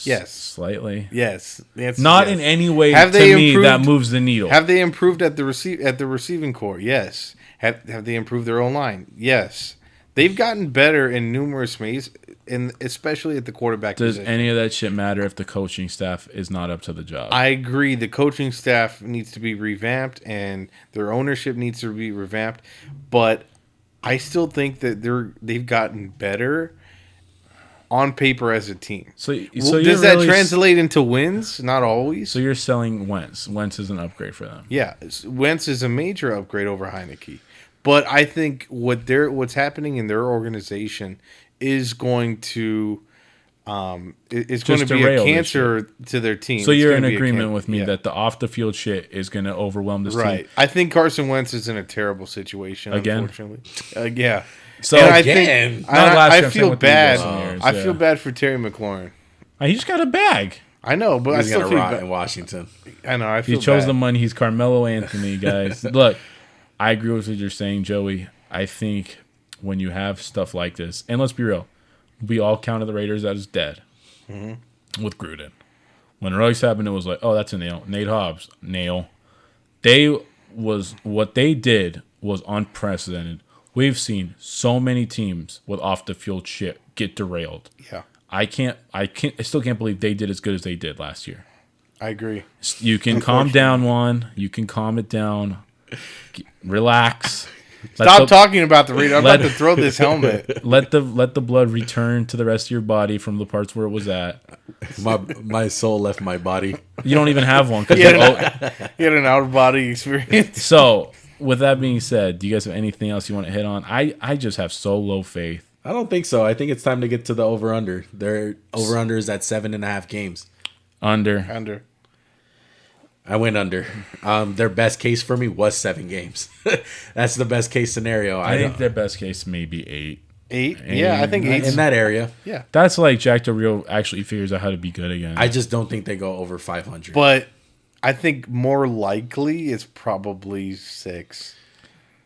Yes. Slightly. Yes. Not in any way that moves the needle. Have they improved at the receiving core? Yes. Have they improved their own line? Yes. They've gotten better in numerous ways. and especially at the quarterback Does position. any of that shit matter if the coaching staff is not up to the job? I agree. The coaching staff needs to be revamped, and their ownership needs to be revamped. But I still think that they've gotten better on paper as a team. So Does that translate into wins? Not always. So you're selling Wentz. Wentz is an upgrade for them. Yeah, Wentz is a major upgrade over Heineke. But I think what's happening in their organization is going to it's going to be a cancer to their team. So you're in agreement with me that the off the field shit is going to overwhelm this team. Right. I think Carson Wentz is in a terrible situation. Again? Unfortunately, yeah. So and again, I feel bad. I feel bad for Terry McLaurin. He just got a bag. I know, but He's I still gonna feel rot bad. in Washington. I know. I feel He chose bad. the money. He's Carmelo Anthony, guys. Look, I agree with what you're saying, Joey. I think when you have stuff like this, and let's be real, we all counted the Raiders as dead with Gruden. When Royce happened, it was like, oh, that's a nail. Nate Hobbs, nail. What they did was unprecedented. We've seen so many teams with off the field shit get derailed. Yeah, I still can't believe they did as good as they did last year. I agree. You can calm down one. You can calm it down. Relax. Stop talking about the Raiders. I'm about to throw this helmet. Let the blood return to the rest of your body from the parts where it was at. My soul left my body. You don't even have one. He had an out of body experience. So, with that being said, do you guys have anything else you want to hit on? I just have so low faith. I don't think so. I think it's time to get to the over-under. Their over-under is at 7.5 games. Under. I went under. Their best case for me was 7 games. That's the best case scenario. I think their best case may be 8. 8? Yeah, I think 8 in that area. Yeah. That's like Jack Del Rio actually figures out how to be good again. I just don't think they go over 500. But I think more likely it's probably 6.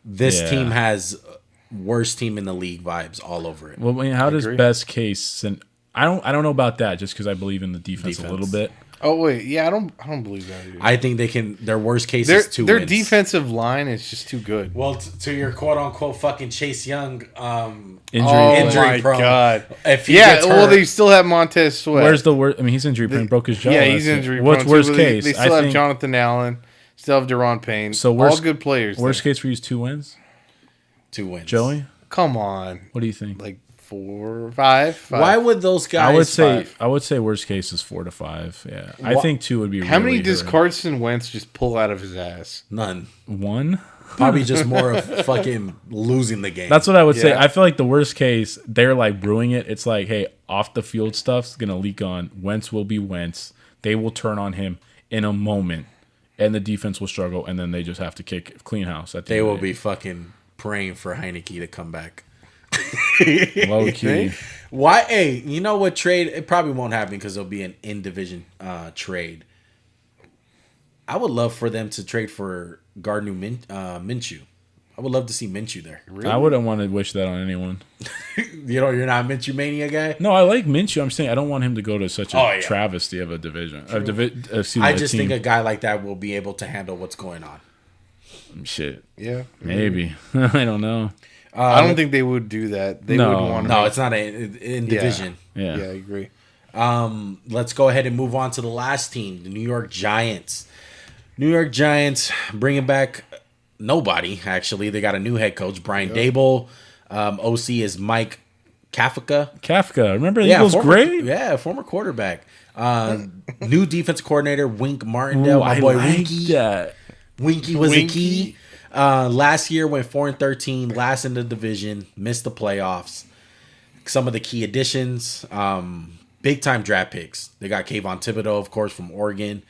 This team has worst team in the league vibes all over it. Well, I mean, how does best case? And I don't know about that. Just because I believe in the defense a little bit. Oh wait, yeah, I don't believe that either. I think they can. Their worst case is 2 Their wins. defensive line is just too good. Well, to your quote unquote fucking Chase Young Injury prone. God. If he gets hurt, well, they still have Montez Sweat. Where's the worst? I mean, he's injury prone. Broke his jaw. Yeah, he's injury prone. What's worst case? They still have Jonathan Allen. Still have Deron Payne. So all good players. Worst case for you is 2 wins. 2 wins. Joey, come on. What do you think? Like 4, 5. Why would those guys? I would say worst case is 4 to 5. Yeah, I think 2 would be. How many really does hurt. Carson Wentz just pull out of his ass? None. 1. Probably just more of fucking losing the game. That's what I would say. Yeah. I feel like the worst case, they're like brewing it. It's like, hey, off the field stuff's gonna leak on. Wentz will be Wentz. They will turn on him in a moment, and the defense will struggle, and then they just have to kick clean house. They will be fucking praying for Heineke to come back. Low key. Why? Hey, you know what trade? It probably won't happen because it'll be an in-division trade. I would love for them to trade for Gardner Minshew. I would love to see Minshew there. Really? I wouldn't want to wish that on anyone. You're not a Minshew mania guy? No, I like Minshew. I'm saying I don't want him to go to such a travesty of a division. I just think a guy like that will be able to handle what's going on. Shit. Yeah. Maybe. I don't know. I don't think they would do that. They would want to. No, it's not in division. Yeah, I agree. Let's go ahead and move on to the last team, the New York Giants. New York Giants bringing back nobody, actually. They got a new head coach, Brian Daboll. OC is Mike Kafka. Remember the Eagles great? Yeah, former quarterback. New defensive coordinator, Wink Martindale. My boy Winky. Winky was a key. Last year went 4-13, last in the division, missed the playoffs. Some of the key additions, big time draft picks. They got Kayvon Thibodeau, of course, from Oregon,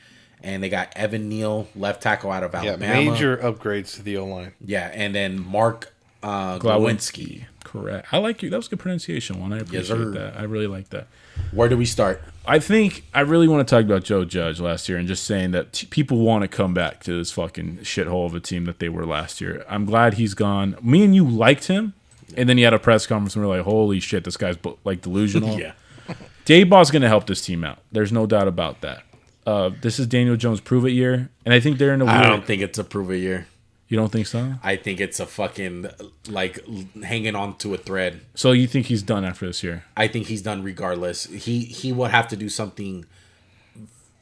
and they got Evan Neal, left tackle out of Alabama. Major upgrades to the O-line. Yeah, and then Mark Glowinski. Correct. I like you. That was good pronunciation, Juan. I appreciate that. I really like that. Where do we start? I think I really want to talk about Joe Judge last year and just saying that people want to come back to this fucking shithole of a team that they were last year. I'm glad he's gone. Me and you liked him, and then he had a press conference and we're like, holy shit, this guy's like delusional. Yeah. Dayball's going to help this team out. There's no doubt about that. This is Daniel Jones' prove it year, and I think they're in a weird... I don't think it's a prove it year. You don't think so? I think it's a fucking like hanging on to a thread. So you think he's done after this year? I think he's done regardless. He will have to do something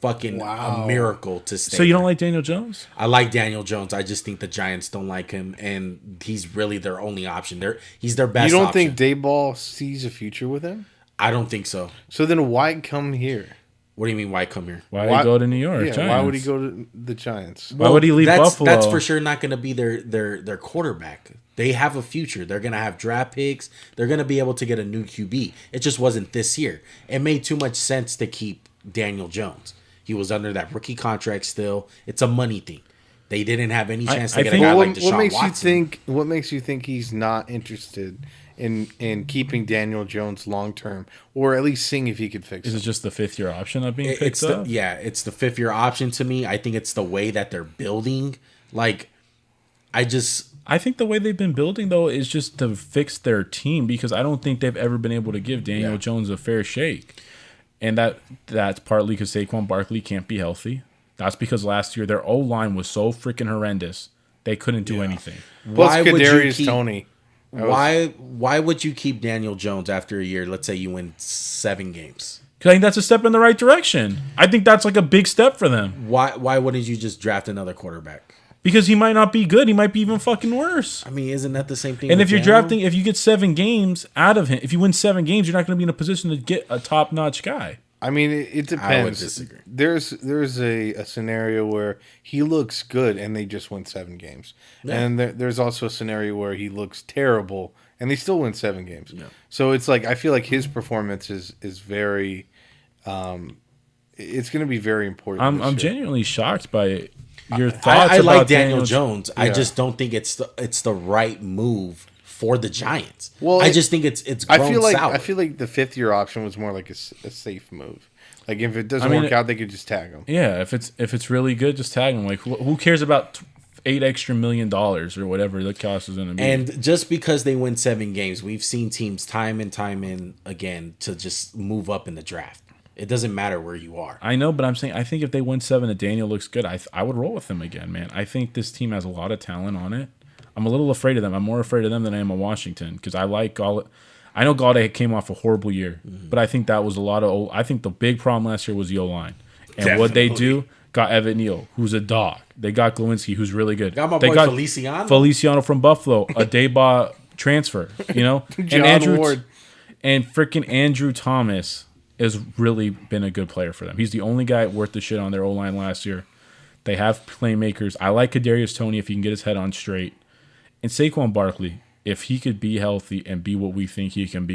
fucking a miracle to stay. So you don't there. like Daniel Jones? I like Daniel Jones. I just think the Giants don't like him, and he's really their only option. He's their best. You don't option. think Dayball sees a future with him? I don't think so. So then why come here? What do you mean? Why come here? Why go to New York? Yeah, Giants? why would he go to the Giants? Why would he leave Buffalo? That's for sure not going to be their quarterback. They have a future. They're going to have draft picks. They're going to be able to get a new QB. It just wasn't this year. It made too much sense to keep Daniel Jones. He was under that rookie contract still. It's a money thing. They didn't have any chance to get a guy like Deshaun Watson. What makes you think he's not interested in keeping Daniel Jones long term, or at least seeing if he could fix it? Is it just the 5th-year option of being picked up? It's the 5th-year option to me. I think it's the way that they're building. Like, I think the way they've been building, though, is just to fix their team, because I don't think they've ever been able to give Daniel Jones a fair shake. And that's partly because Saquon Barkley can't be healthy. That's because last year their O-line was so freaking horrendous. They couldn't do anything. Plus Kadarius Toney. Why would you keep Daniel Jones after a year? Let's say you win 7 games. Because I think that's a step in the right direction. I think that's like a big step for them. Why wouldn't you just draft another quarterback? Because he might not be good. He might be even fucking worse. I mean, isn't that the same thing? And if you're drafting, if you get 7 games out of him, if you win 7 games, you're not going to be in a position to get a top-notch guy. I mean, it depends. I would disagree. There's a scenario where he looks good and they just win 7 games, and there's also a scenario where he looks terrible and they still win 7 games. Yeah. So it's like I feel like his performance is very, it's going to be very important. I'm genuinely shocked by your thoughts. I about like Daniel Jones. I just don't think it's the right move for the Giants. Well, I just think it's grown sour. I feel like the 5th-year option was more like a safe move. Like if it doesn't work out, they could just tag him. Yeah, if it's really good, just tag him. Like who cares about $8 extra million or whatever the cost is going to be? And just because they win 7 games, we've seen teams time and time in again to just move up in the draft. It doesn't matter where you are. I know, but I'm saying I think if they win 7 and Daniel looks good, I would roll with them again, man. I think this team has a lot of talent on it. I'm a little afraid of them. I'm more afraid of them than I am of Washington because I like Galladay. I know Galladay came off a horrible year, but I think that was a lot of. I think the big problem last year was the O-line, and what they do got Evan Neal, who's a dog. They got Glowinski, who's really good. Got my they boy got Feliciano from Buffalo, a Dayba transfer, and Andrew Ward. And freaking Andrew Thomas has really been a good player for them. He's the only guy worth the shit on their O-line last year. They have playmakers. I like Kadarius Toney if he can get his head on straight. And Saquon Barkley, if he could be healthy and be what we think he could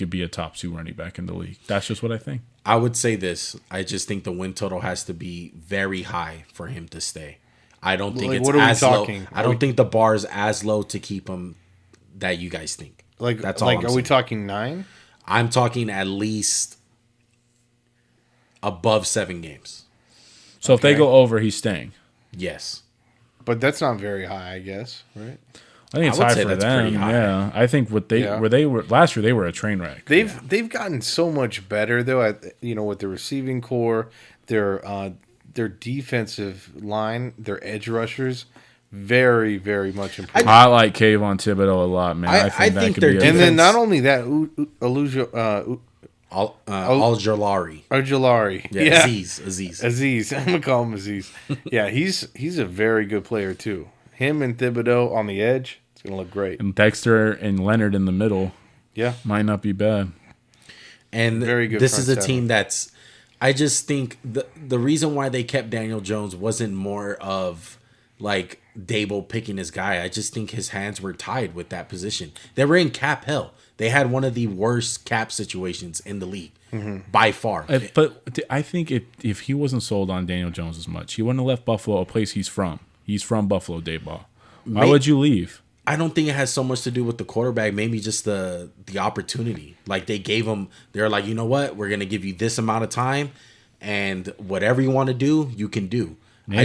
be a top 2 running back in the league. That's just what I think. I would say this. I just think the win total has to be very high for him to stay. I don't think it's as low. I don't think the bar is as low to keep him that you guys think. That's all I'm saying. Are we talking 9? I'm talking at least above 7 games. So if they go over, he's staying. Yes. But that's not very high, I guess, right? I think it's high for them. Yeah, I think where they were last year, they were a train wreck. They've gotten so much better though. With the receiving core, their defensive line, their edge rushers, very very much improved. I like Kayvon Thibodeau a lot, man. I think that could be. And then not only that, Al-Jalari. Yeah. Aziz. I'm gonna call him Aziz. Yeah, he's a very good player too. Him and Thibodeau on the edge, it's gonna look great. And Dexter and Leonard in the middle, might not be bad. And very good. This is a team that's. I just think the reason why they kept Daniel Jones wasn't more of like Dable picking his guy. I just think his hands were tied with that position. They were in cap hell. They had one of the worst cap situations in the league by far. But I think if he wasn't sold on Daniel Jones as much, he wouldn't have left Buffalo, a place he's from. He's from Buffalo, Dayball. Why would you leave? I don't think it has so much to do with the quarterback. Maybe just the opportunity. Like they gave him, they're like, you know what? We're gonna give you this amount of time, and whatever you want to do, you can do. Maybe,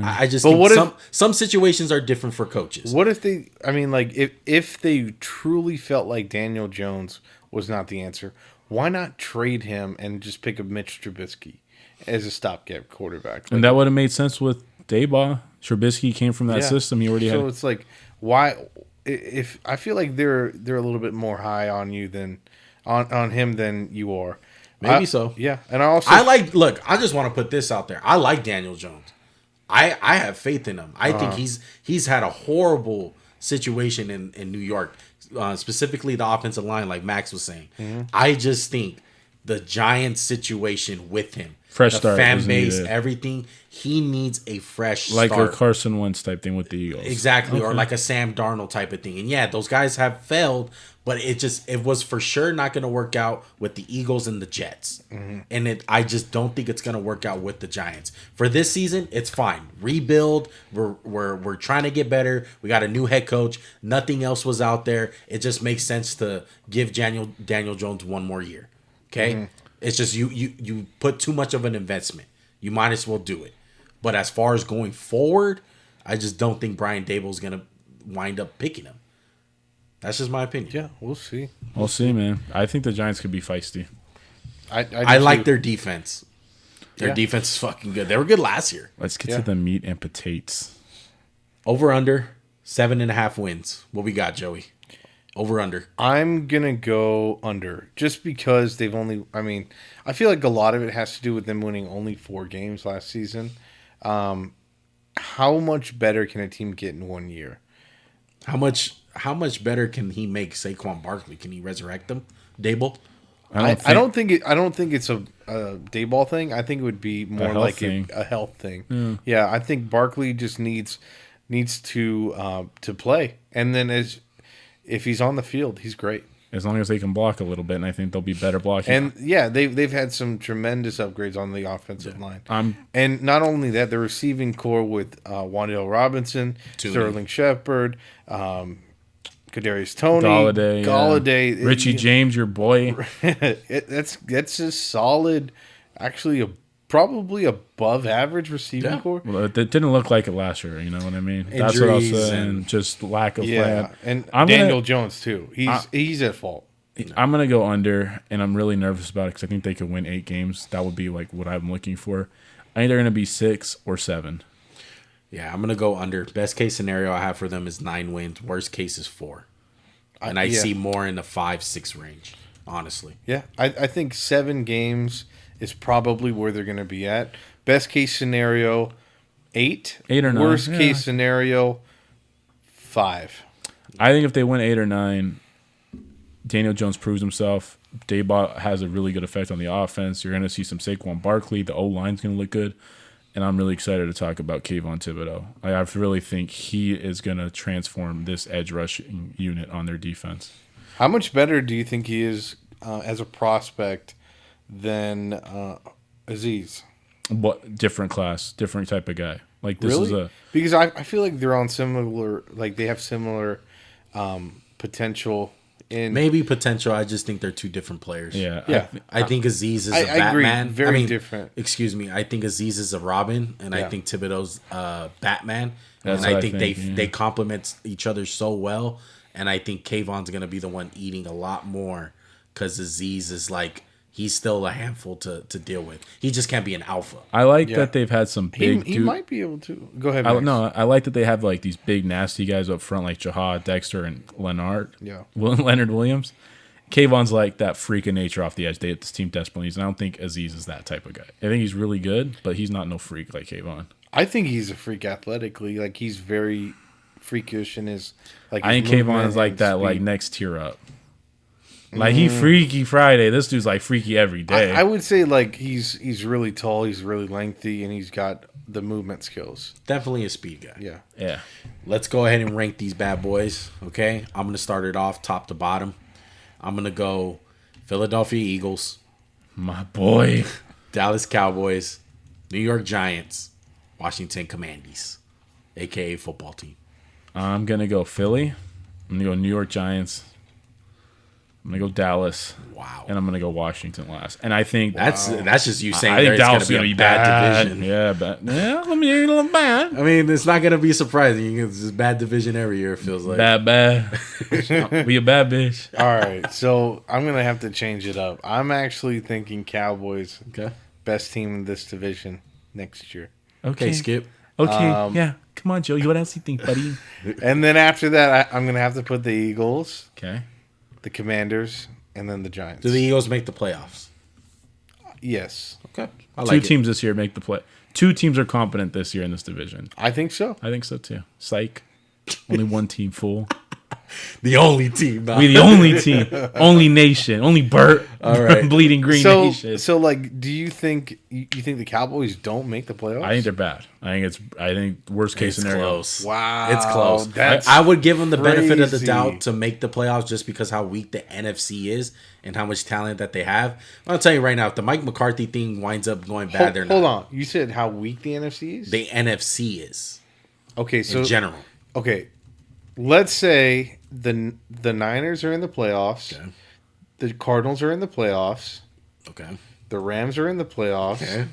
I just think some situations are different for coaches. What if they? I mean, like if they truly felt like Daniel Jones was not the answer, why not trade him and just pick up Mitch Trubisky as a stopgap quarterback? And that would have made sense with Dayball. Trubisky came from that Yeah. system. He already So had. it's like, why? If I feel like they're a little bit more high on you than on him than you are. Maybe so. Yeah, and I also Look, I just want to put this out there. I like Daniel Jones. I have faith in him. I think he's had a horrible situation in New York, specifically the offensive line, like Max was saying. I just think the Giants situation with him, Fresh the start fan was base, needed. everything, he needs a fresh Like start. a Carson Wentz type thing with the Eagles. Exactly, or like a Sam Darnold type of thing. And yeah, those guys have failed, but it was for sure not going to work out with the Eagles and the Jets. And I just don't think it's going to work out with the Giants. For this season, it's fine. Rebuild. We're trying to get better. We got a new head coach. Nothing else was out there. It just makes sense to give Daniel Jones one more year. Okay? It's just you put too much of an investment. You might as well do it. But as far as going forward, I just don't think Brian Dable's going to wind up picking him. That's just my opinion. yeah, we'll see. We'll see, man. I think the Giants could be feisty. I do like too. their defense. Their Yeah. defense is fucking good. They were good last year. Let's get Yeah. to the meat and potatoes. Over under 7.5 wins. What we got, Joey? Over under. I'm gonna go under just because they've only. I mean, I feel like a lot of it has to do with them winning only 4 games last season. How much better can a team get in 1 year? How much better can he make Saquon Barkley? Can he resurrect them? Dable? I don't think it's a Dayball thing. I think it would be more health like thing. a health thing. Yeah, I think Barkley just needs to play, and then if he's on the field, he's great. As long as they can block a little bit, and I think they'll be better blocking. And yeah, they've had some tremendous upgrades on the offensive line. I'm And not only that, the receiving core with Wan'Dale Robinson, Tooney. Sterling Shepard, Kadarius Toney, Galladay, yeah. Richie James, your boy. that's just solid. Actually, probably above average receiving core. Well, it didn't look like it last year. You know what I mean? That's what I was Injuries saying. and- Just lack of Yeah, plan. and I'm Daniel gonna- Jones too. He's at fault. I'm gonna go under, and I'm really nervous about it because I think they could win 8 games. That would be like what I'm looking for. I think they're gonna be 6 or 7. Yeah, I'm gonna go under. Best case scenario I have for them is 9 wins. Worst case is 4. And I yeah. see more in the 5-6 range, honestly. Yeah, I think 7 games is probably where they're going to be at. Best case scenario, 8. 8 or 9, Worst yeah. case scenario, 5. I think if they win 8 or 9, Daniel Jones proves himself. Dayball has a really good effect on the offense. You're going to see some Saquon Barkley. The O-line's going to look good. And I'm really excited to talk about Kayvon Thibodeau. I really think he is going to transform this edge rushing unit on their defense. How much better do you think he is as a prospect than Aziz? What different class, different type of guy. Like this is a Because I feel like they're on similar, like they have similar potential in. Maybe potential. I just think they're 2 different players. yeah. Yeah. I think Aziz is I a agree. Batman. Very different. Excuse me. I think Aziz is a Robin, and I Yeah. think Thibodeau's Batman. That's and what I think yeah. they complement each other so well. And I think Kayvon's gonna be the one eating a lot more because Aziz is like he's still a handful to deal with. He just can't be an alpha. I like Yeah. that they've had some he big. might be able to. Go ahead. I, Max. no, I like that they have like these big nasty guys up front, like Jahad, Dexter, and Leonard. Yeah. Leonard Williams. Kayvon's like that freak of nature off the edge. This team desperately needs, and I don't think Aziz is that type of guy. I think he's really good, but he's not no freak like Kayvon. I think he's a freak athletically. Like he's very freakish in his like. I his think Kayvon movement is like and that, like speed. next tier up. Like he freaky Friday. This dude's like freaky every day. I would say like he's really tall. He's really lengthy, and he's got the movement skills. Definitely a speed guy. Yeah. yeah. Let's go ahead and rank these bad boys. Okay, I'm gonna start it off top to bottom. I'm gonna go Philadelphia Eagles, My boy. Dallas Cowboys, New York Giants, Washington Commanders, aka football team. I'm gonna go Philly. I'm gonna go New York Giants. I'm gonna go Dallas. Wow, And I'm gonna go Washington last. And I think that's just you saying I think there's Dallas is gonna gonna be be a bad division. Yeah, bad. Yeah, let me hear a little bad. I mean, it's not gonna be surprising. It's just bad division every year. It feels like. Bad. Be a bad bitch. All right, so I'm gonna have to change it up. I'm actually thinking Cowboys Okay. best team in this division next year. Okay, Skip. Okay, yeah. Come on, Joey. What else do you think, buddy? And then after that, I'm going to have to put the Eagles, Okay. the Commanders, and then the Giants. Do the Eagles make the playoffs? Yes. Okay. Two teams this year make the play. 2 teams are competent this year in this division. I think so. I think so too. Psych. Only one team, fool. The only team. We the only team. Only nation. Only Burt. All right. Bleeding Green Nation. So like, do you think the Cowboys don't make the playoffs? I think they're bad. I think worst case It's scenario. close. Wow. It's close. That's I would give them the benefit of the crazy. doubt to make the playoffs just because how weak the NFC is and how much talent that they have. I'll tell you right now, if the Mike McCarthy thing winds up going bad, they're not. Hold on. You said how weak the NFC is? The NFC is Okay, so in general. okay. Let's say the Niners are in the playoffs. Okay. The Cardinals are in the playoffs. Okay. The Rams are in the playoffs. Okay.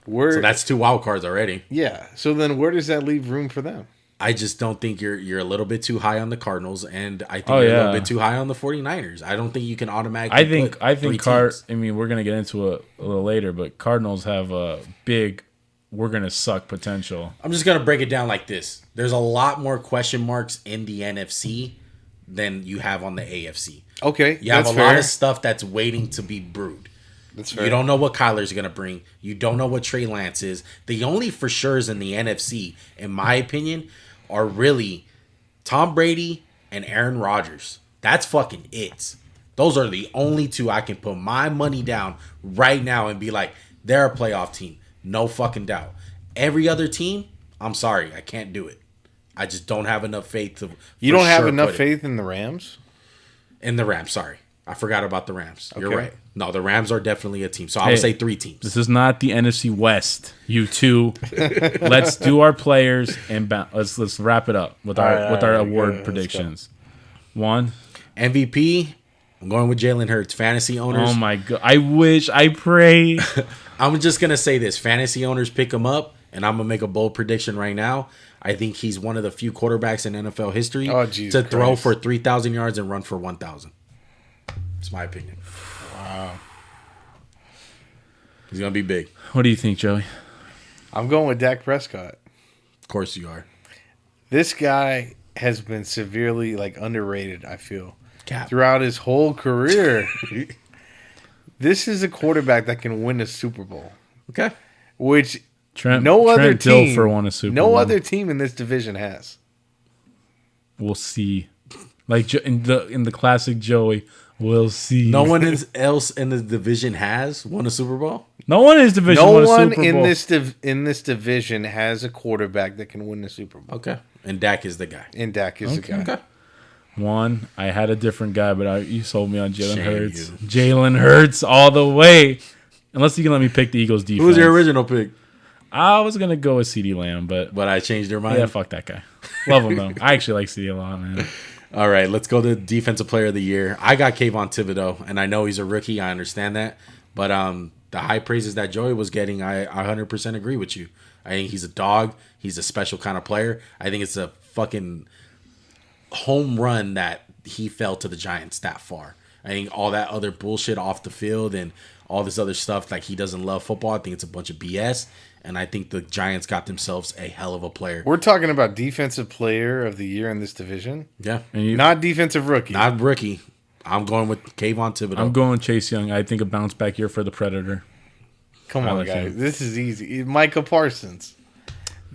Where So that's 2 wild cards already. yeah. So then where does that leave room for them? I just don't think you're a little bit too high on the Cardinals, and I think Oh, you're a yeah. little bit too high on the 49ers. I don't think you can automatically I put think 3 teams. I mean, we're gonna get into it a little later, but Cardinals have a big we're gonna suck potential. I'm just gonna break it down like this. There's a lot more question marks in the NFC than you have on the AFC. Okay. You have that's a lot fair. of stuff that's waiting to be brewed. That's fair. You don't know what Kyler's going to bring. You don't know what Trey Lance is. The only for sure's in the NFC, in my opinion, are really Tom Brady and Aaron Rodgers. That's fucking it. Those are the only 2 I can put my money down right now and be like, they're a playoff team. No fucking doubt. Every other team, I'm sorry, I can't do it. I just don't have enough faith to. You for don't have sure enough put it. faith in the Rams? In the Rams, sorry. I forgot about the Rams. You're Okay. right. No, the Rams are definitely a team. So I Hey, would say 3 teams. This is not the NFC West. You two. Let's do our players and let's wrap it up with our All right, award good. Let's predictions. 1. MVP, I'm going with Jalen Hurts. Fantasy owners, Oh my god! I pray. I'm just going to say this. Fantasy owners pick him up, and I'm going to make a bold prediction right now. I think he's one of the few quarterbacks in NFL history Oh, to Jesus throw Christ. for 3,000 yards and run for 1,000. It's my opinion. Wow. He's going to be big. What do you think, Joey? I'm going with Dak Prescott. Of course you are. This guy has been severely underrated, I feel. Cap. Throughout his whole career. This is a quarterback that can win a Super Bowl, Okay. which Trent other team Dilfer won a Super no Bowl. other team in this division has. We'll see. Like in the classic Joey, we'll see. No one else in the division has won a Super Bowl? No one in his division No won a one Super in Bowl. this division has a quarterback that can win the Super Bowl. Okay. And Dak is the guy. And Dak is the guy. Okay. One, I had a different guy, but you sold me on Jalen Shame Hurts. you. Jalen Hurts all the way. Unless you can let me pick the Eagles defense. Who was your original pick? I was gonna go with CeeDee Lamb, but But I changed your mind. yeah, fuck that guy. Love him though. I actually like CeeDee a lot, man. All right, let's go to Defensive Player of the Year. I got Kayvon Thibodeau, and I know he's a rookie. I understand that. But the high praises that Joey was getting, I 100% agree with you. I think he's a dog. He's a special kind of player. I think it's a fucking home run that he fell to the Giants that far. I think all that other bullshit off the field and all this other stuff, like he doesn't love football, I think it's a bunch of BS. And I think the Giants got themselves a hell of a player. We're talking about defensive player of the year in this division, Yeah. And you, not defensive rookie. Not rookie. I'm going with Kayvon Thibodeau. I'm going Chase Young. I think a bounce back year for the Predator. Come I on, like guys. him. This is easy. Micah Parsons.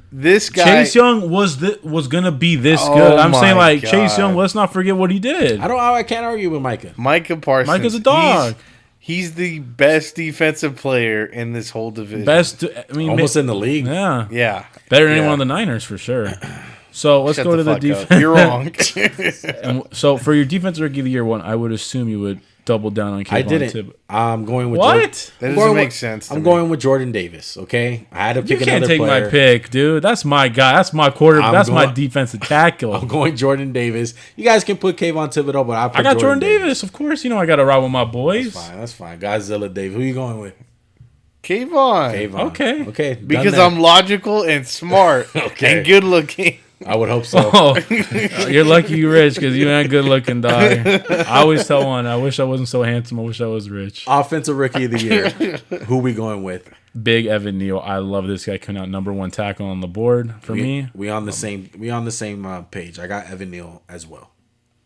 This guy. Chase Young was gonna be this Oh good. I'm my saying like God. Chase Young. Let's not forget what he did. I can't argue with Micah. Micah Parsons. Micah's a dog. He's the best defensive player in this whole division. Best. I mean, Almost in the league. yeah, Yeah. better than Yeah. anyone on the Niners for sure. So let's Shut go to the fuck up. defense. You're wrong. And so for your defensive rookie of the year one, I would assume you would double down on Kayvon I didn't. Thibodeau. I'm going with What? Jordan. That I'm doesn't going make with- sense. To I'm me. going with Jordan Davis. Okay, I had to You pick can't another take player. my pick, dude. That's my guy. That's my quarter. I'm That's my going- defensive tackle. I'm going Jordan Davis. You guys can put Kayvon Thibodeau, but I I got Jordan Davis. Of course, you know I got to ride with my boys. That's fine. Godzilla Davis. Who you going with? Kayvon. Kayvon. Okay. Okay. Because done I'm logical and smart Okay. and good looking. that. I would hope so. Oh, you're lucky you rich because you ain't good looking, dog. I always tell one, I wish I wasn't so handsome. I wish I was rich. Offensive Rookie of the Year. Who we going with? Big Evan Neal. I love this guy coming out number 1 tackle on the board for me. We on the same page. I got Evan Neal as well.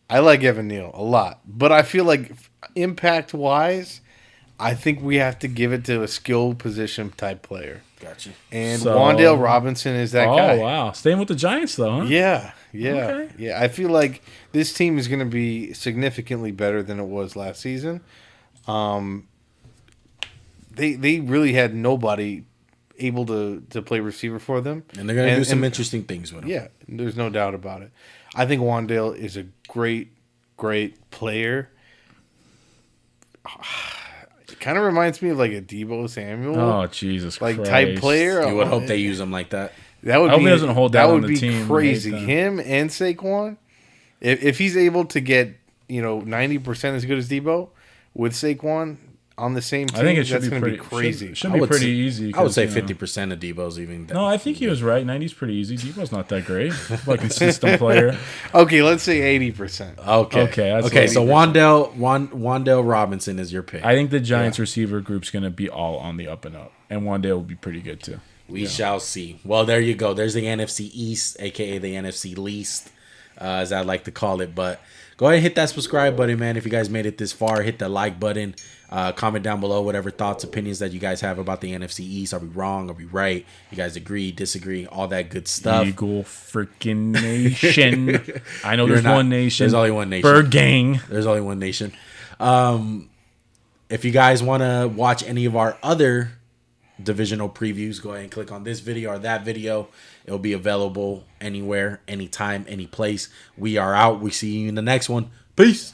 I like Evan Neal a lot, but I feel like impact wise, I think we have to give it to a skill position type player. Gotcha. And Wan'Dale Robinson is that guy. Oh wow, staying with the Giants though, huh? Yeah. Okay. Yeah. I feel like this team is going to be significantly better than it was last season. They really had nobody able to play receiver for them, And they're gonna do some interesting things with him. yeah, there's no doubt about it. I think Wan'Dale is a great player. It kind of reminds me of like a Deebo Samuel, Oh Jesus like Christ. type player. You would hope they use him like that. That would I hope be he doesn't hold that down would the be team crazy. like that. Him and Saquon, if he's able to get 90% as good as Deebo with Saquon on the same team, I think it should that's be going to be pretty crazy. Should be pretty easy. I would 'cause, say you know. 50% of Debo's even. No, I think he was right. 90's pretty easy. Debo's not that great. Like a system player. Okay, let's say 80%. Okay. Okay, that's Okay. what So Wan'Dale Robinson is your pick. I think the Giants receiver group's going to be all on the up and up. And one day will be pretty good too. We shall see. Well, there you go. There's the NFC East, aka the NFC least, as I like to call it. But go ahead and hit that subscribe button, man. If you guys made it this far, hit the like button. Comment down below whatever thoughts, opinions that you guys have about the NFC East. Are we wrong? Are we right? You guys agree, disagree, all that good stuff. Eagle freaking nation. I know You're there's not- one nation. there's only one nation. Bird gang. There's only one nation. If you guys want to watch any of our other divisional previews, go ahead and click on this video or that video. It'll be available anywhere, anytime, any place. We are out. We see you in the next one. Peace.